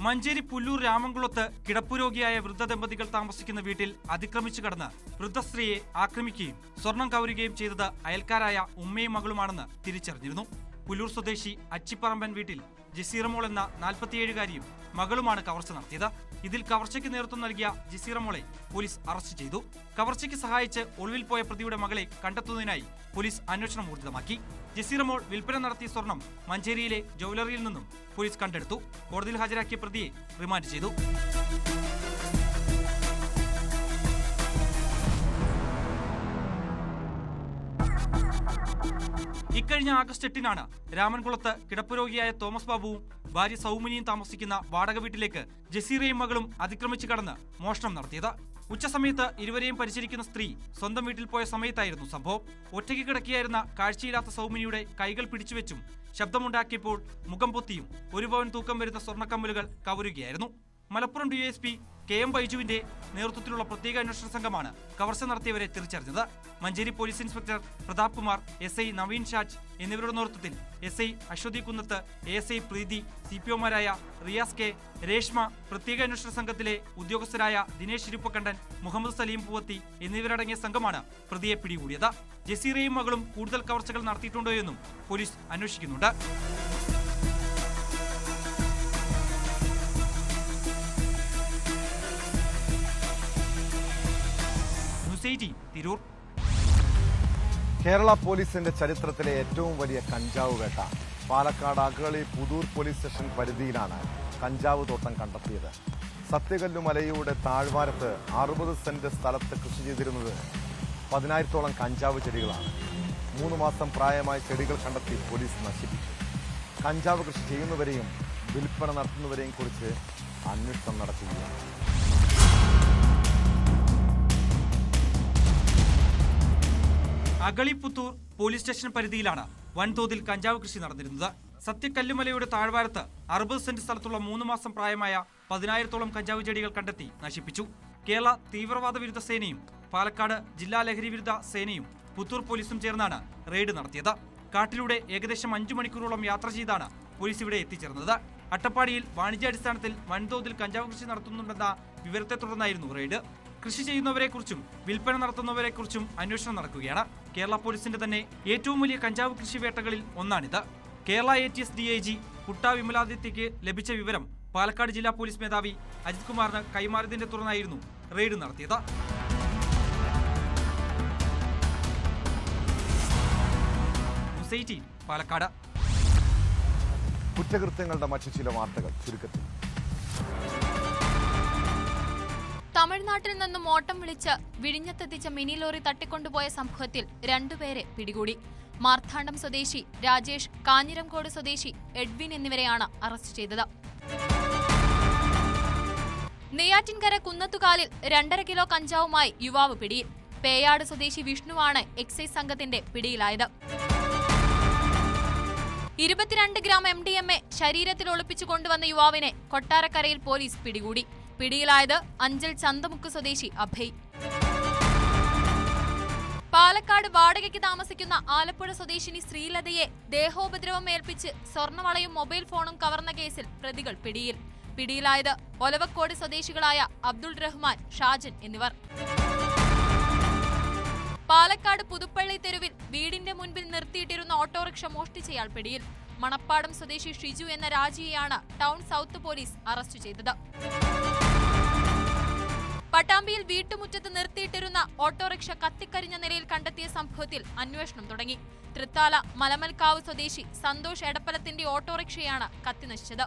മഞ്ചേരി പുല്ലൂർ രാമംകുളത്ത് കിടപ്പുരോഗിയായ വൃദ്ധ ദമ്പതികൾ താമസിക്കുന്ന വീട്ടിൽ അതിക്രമിച്ചു കടന്ന് വൃദ്ധസ്ത്രീയെ ആക്രമിക്കുകയും സ്വർണം കവരുകയും ചെയ്തത് അയൽക്കാരായ ഉമ്മയും മകളുമാണെന്ന് തിരിച്ചറിഞ്ഞിരുന്നു. പുല്ലൂർ സ്വദേശി അച്ചിപ്പറമ്പൻ വീട്ടിൽ ജസീറമോൾ എന്ന 47-കാരിയും മകളുമാണ് കവർച്ച നടത്തിയത്. ഇതിൽ കവർച്ചയ്ക്ക് നേതൃത്വം നൽകിയ ജസീറമോളെ പോലീസ് അറസ്റ്റ് ചെയ്തു. കവർച്ചയ്ക്ക് സഹായിച്ച് ഒളിവിൽ പോയ പ്രതിയുടെ മകളെ കണ്ടെത്തുന്നതിനായി പോലീസ് അന്വേഷണം ഊർജിതമാക്കി. ജസീറമോൾ വിൽപ്പന നടത്തിയ സ്വർണം മഞ്ചേരിയിലെ ജ്വല്ലറിയിൽ നിന്നും പോലീസ് കണ്ടെടുത്തു. കോടതിയിൽ ഹാജരാക്കിയ പ്രതിയെ റിമാൻഡ് ചെയ്തു. ഇക്കഴിഞ്ഞ ആഗസ്റ്റ് 8-നാണ് രാമൻകുളത്ത് കിടപ്പുരോഗിയായ തോമസ് ബാബുവും ഭാര്യ സൗമിനിയും താമസിക്കുന്ന വാടക വീട്ടിലേക്ക് ജസീറയും മകളും അതിക്രമിച്ചു കടന്ന് മോഷണം നടത്തിയത്. ഉച്ചസമയത്ത് ഇരുവരെയും പരിചരിക്കുന്ന സ്ത്രീ സ്വന്തം വീട്ടിൽ പോയ സമയത്തായിരുന്നു സംഭവം. ഒറ്റയ്ക്ക് കിടക്കുകയായിരുന്ന കാഴ്ചയില്ലാത്ത സൗമിനിയുടെ കൈകൾ പിടിച്ചുവെച്ചും ശബ്ദമുണ്ടാക്കിയപ്പോൾ മുഖം പൊത്തിയും 1 പവൻ തൂക്കം വരുന്ന സ്വർണ്ണക്കമ്മലുകൾ കവരുകയായിരുന്നു. മലപ്പുറം DSP KM ബൈജുവിന്റെ നേതൃത്വത്തിലുള്ള പ്രത്യേക അന്വേഷണ സംഘമാണ് കവർച്ച നടത്തിയവരെ തിരിച്ചറിഞ്ഞത്. Manjeri police inspector Prathap Kumar, SI Naveen Shaj എന്നിവരുടെ നേതൃത്വത്തിൽ SI അശ്വതി കുന്നത്ത്, ASI പ്രീതി, CPOമാരായ റിയാസ് K, രേഷ്മ, പ്രത്യേക അന്വേഷണ സംഘത്തിലെ ഉദ്യോഗസ്ഥരായ ദിനേശ് ഇരുപ്പക്കണ്ടൻ, മുഹമ്മദ് സലീം പൂവത്തി എന്നിവരടങ്ങിയ സംഘമാണ് പ്രതിയെ പിടികൂടിയത്. ജസീറയും മകളും കൂടുതൽ കവർച്ചകൾ നടത്തിയിട്ടുണ്ടോ എന്നും പോലീസ് അന്വേഷിക്കുന്നുണ്ട്. തിരൂർ. കേരള പോലീസിന്റെ ചരിത്രത്തിലെ ഏറ്റവും വലിയ കഞ്ചാവ് വേട്ട. പാലക്കാട് അഗളി പുതൂർ പോലീസ് സ്റ്റേഷൻ പരിധിയിലാണ് കഞ്ചാവ് തോട്ടം കണ്ടെത്തിയത്. സത്യകല്ലു മലയുടെ താഴ്വാരത്ത് 60 സെന്റ് സ്ഥലത്ത് കൃഷി ചെയ്തിരുന്നത് 10,000-ഓളം കഞ്ചാവ് ചെടികളാണ്. 3 മാസം പ്രായമായ ചെടികൾ കണ്ടെത്തി പോലീസ് നശിപ്പിച്ചു. കഞ്ചാവ് കൃഷി ചെയ്യുന്നവരെയും വിൽപ്പന നടത്തുന്നവരെയും കുറിച്ച് അന്വേഷണം നടത്തുകയാണ്. അഗളിപുത്തൂർ പോലീസ് സ്റ്റേഷൻ പരിധിയിലാണ് വൻതോതിൽ കഞ്ചാവ് കൃഷി നടന്നിരുന്നത്. സത്യക്കല്ലുമലയുടെ താഴ്വാരത്ത് 60 സെന്റ് സ്ഥലത്തുള്ള 3 മാസം പ്രായമായ 10,000-ഓളം കഞ്ചാവ് ചെടികൾ കണ്ടെത്തി നശിപ്പിച്ചു. കേരള തീവ്രവാദ വിരുദ്ധ സേനയും പാലക്കാട് ജില്ലാ ലഹരി വിരുദ്ധ സേനയും പുത്തൂർ പോലീസും ചേർന്നാണ് റെയ്ഡ് നടത്തിയത്. കാട്ടിലൂടെ ഏകദേശം 5 മണിക്കൂറോളം യാത്ര ചെയ്താണ് പോലീസ് ഇവിടെ എത്തിച്ചേർന്നത്. അട്ടപ്പാടിയിൽ വാണിജ്യാടിസ്ഥാനത്തിൽ വൻതോതിൽ കഞ്ചാവ് കൃഷി നടത്തുന്നുണ്ടെന്ന വിവരത്തെ തുടർന്നായിരുന്നു റെയ്ഡ്. കൃഷി ചെയ്യുന്നവരെക്കുറിച്ചും വിൽപ്പന നടത്തുന്നവരെക്കുറിച്ചും അന്വേഷണം നടക്കുകയാണ്. കേരള പോലീസിന്റെ തന്നെ ഏറ്റവും വലിയ കഞ്ചാവ് കൃഷി വേട്ടകളിൽ ഒന്നാണിത്. കേരള ATS DIG കുട്ട വിമലാദിത്യയ്ക്ക് ലഭിച്ച വിവരം പാലക്കാട് ജില്ലാ പോലീസ് മേധാവി അജിത് കുമാറിന് കൈമാറിയതിനെ തുടർന്നായിരുന്നു റെയ്ഡ് നടത്തിയത്. പാലക്കാട്. കുറ്റകൃത്യങ്ങളുടെ മറ്റു ചില വാർത്തകൾ ചുരുക്കത്തിൽ. തമിഴ്നാട്ടിൽ നിന്നും ഓട്ടം വിളിച്ച് വിഴിഞ്ഞത്തെത്തിച്ച മിനി ലോറി തട്ടിക്കൊണ്ടുപോയ സംഭവത്തിൽ രണ്ടുപേരെ പിടികൂടി. മാർത്താണ്ഡം സ്വദേശി രാജേഷ്, കാഞ്ഞിരംകോട് സ്വദേശി എഡ്വിൻ എന്നിവരെയാണ് അറസ്റ്റ് ചെയ്തത്. നെയ്യാറ്റിൻകര കുന്നത്തുകാലിൽ 2.5 കിലോ കഞ്ചാവുമായി യുവാവ് പിടിയിൽ. പേയാട് സ്വദേശി വിഷ്ണുവാണ് എക്സൈസ് സംഘത്തിന്റെ പിടിയിലായത്. 22 ഗ്രാം MDMA ശരീരത്തിൽ ഒളിപ്പിച്ചു കൊണ്ടുവന്ന യുവാവിനെ കൊട്ടാരക്കരയിൽ പോലീസ് പിടികൂടി. പിടിയിലായത് അഞ്ചൽ ചന്തമുക്ക് സ്വദേശി അഭയ്. പാലക്കാട് വാടകയ്ക്ക് താമസിക്കുന്ന ആലപ്പുഴ സ്വദേശിനി ശ്രീലതയെ ദേഹോപദ്രവം ഏൽപ്പിച്ച് സ്വർണവളയും മൊബൈൽ ഫോണും കവർന്ന കേസിൽ പ്രതികൾ പിടിയിൽ. പിടിയിലായത് ഒലവക്കോട് സ്വദേശികളായ അബ്ദുൾ റഹ്മാൻ, ഷാജൻ എന്നിവർ. പാലക്കാട് പുതുപ്പള്ളി തെരുവിൽ വീടിന്റെ മുൻപിൽ നിർത്തിയിട്ടിരുന്ന ഓട്ടോറിക്ഷ മോഷ്ടിച്ചയാൾ പിടിയിൽ. മണപ്പാടം സ്വദേശി ഷിജു എന്ന രാജിയെയാണ് ടൗൺ സൗത്ത് പോലീസ് അറസ്റ്റ് ചെയ്തത്. പട്ടാമ്പിയിൽ വീട്ടുമുറ്റത്ത് നിർത്തിയിട്ടിരുന്ന ഓട്ടോറിക്ഷ കത്തിക്കരിഞ്ഞ നിലയിൽ കണ്ടെത്തിയ സംഭവത്തിൽ അന്വേഷണം തുടങ്ങി. തൃത്താല മലമൽക്കാവ് സ്വദേശി സന്തോഷ് എടപ്പലത്തിന്റെ ഓട്ടോറിക്ഷയാണ് കത്തിനശിച്ചത്.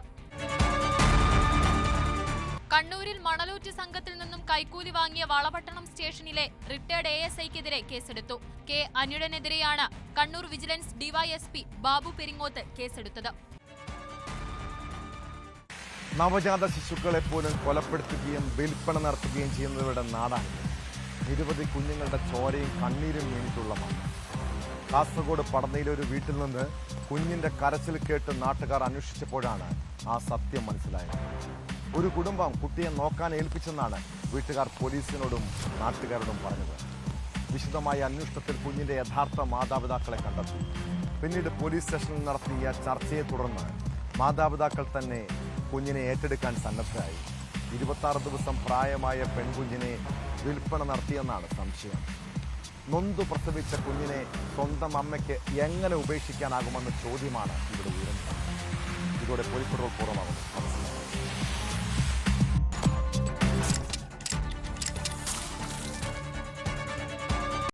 കണ്ണൂരിൽ മണലൂറ്റ് സംഘത്തിൽ നിന്നും കൈക്കൂലി വാങ്ങിയ വളപട്ടണം സ്റ്റേഷനിലെ റിട്ടയർഡ് ASIക്കെതിരെ കേസെടുത്തു. കെ അനിഴനെതിരെയാണ് കണ്ണൂർ വിജിലൻസ് DYSP ബാബു പെരിങ്ങോത്ത് കേസെടുത്തത്. നവജാത ശിശുക്കളെ പോലും കൊലപ്പെടുത്തുകയും വിൽപ്പന നടത്തുകയും ചെയ്യുന്നവരുടെ നാടാണ്. നിരവധി കുഞ്ഞുങ്ങളുടെ ചോരയും കണ്ണീരും വീണിട്ടുള്ള മണ്ണ്. കാസർഗോഡ് പടന്നയിലെ ഒരു വീട്ടിൽ നിന്ന് കുഞ്ഞിന്റെ കരച്ചിൽ കേട്ട് നാട്ടുകാർ അന്വേഷിച്ചപ്പോഴാണ് ആ സത്യം മനസ്സിലായത്. ഒരു കുടുംബം കുട്ടിയെ നോക്കാൻ ഏൽപ്പിച്ചെന്നാണ് വീട്ടുകാർ പോലീസിനോടും നാട്ടുകാരോടും പറഞ്ഞത്. വിശദമായ അന്വേഷണത്തിൽ കുഞ്ഞിന്റെ യഥാർത്ഥ മാതാപിതാക്കളെ കണ്ടെത്തി. പിന്നീട് പോലീസ് സ്റ്റേഷനിൽ നടത്തിയ ചർച്ചയെ തുടർന്ന് മാതാപിതാക്കൾ തന്നെ കുഞ്ഞിനെ ഏറ്റെടുക്കാൻ സന്നദ്ധരായി. 26 ദിവസം പ്രായമായ പെൺകുഞ്ഞിനെ വിൽപ്പന നടത്തിയെന്നാണ് സംശയം. നൊന്തു പ്രസവിച്ച കുഞ്ഞിനെ സ്വന്തം അമ്മയ്ക്ക് എങ്ങനെ ഉപേക്ഷിക്കാനാകുമെന്ന ചോദ്യമാണ് ഇവിടെ ഉയരുന്നത്. ഇതോടെ പോലീസ് പൂർവ്വമാകുന്നു.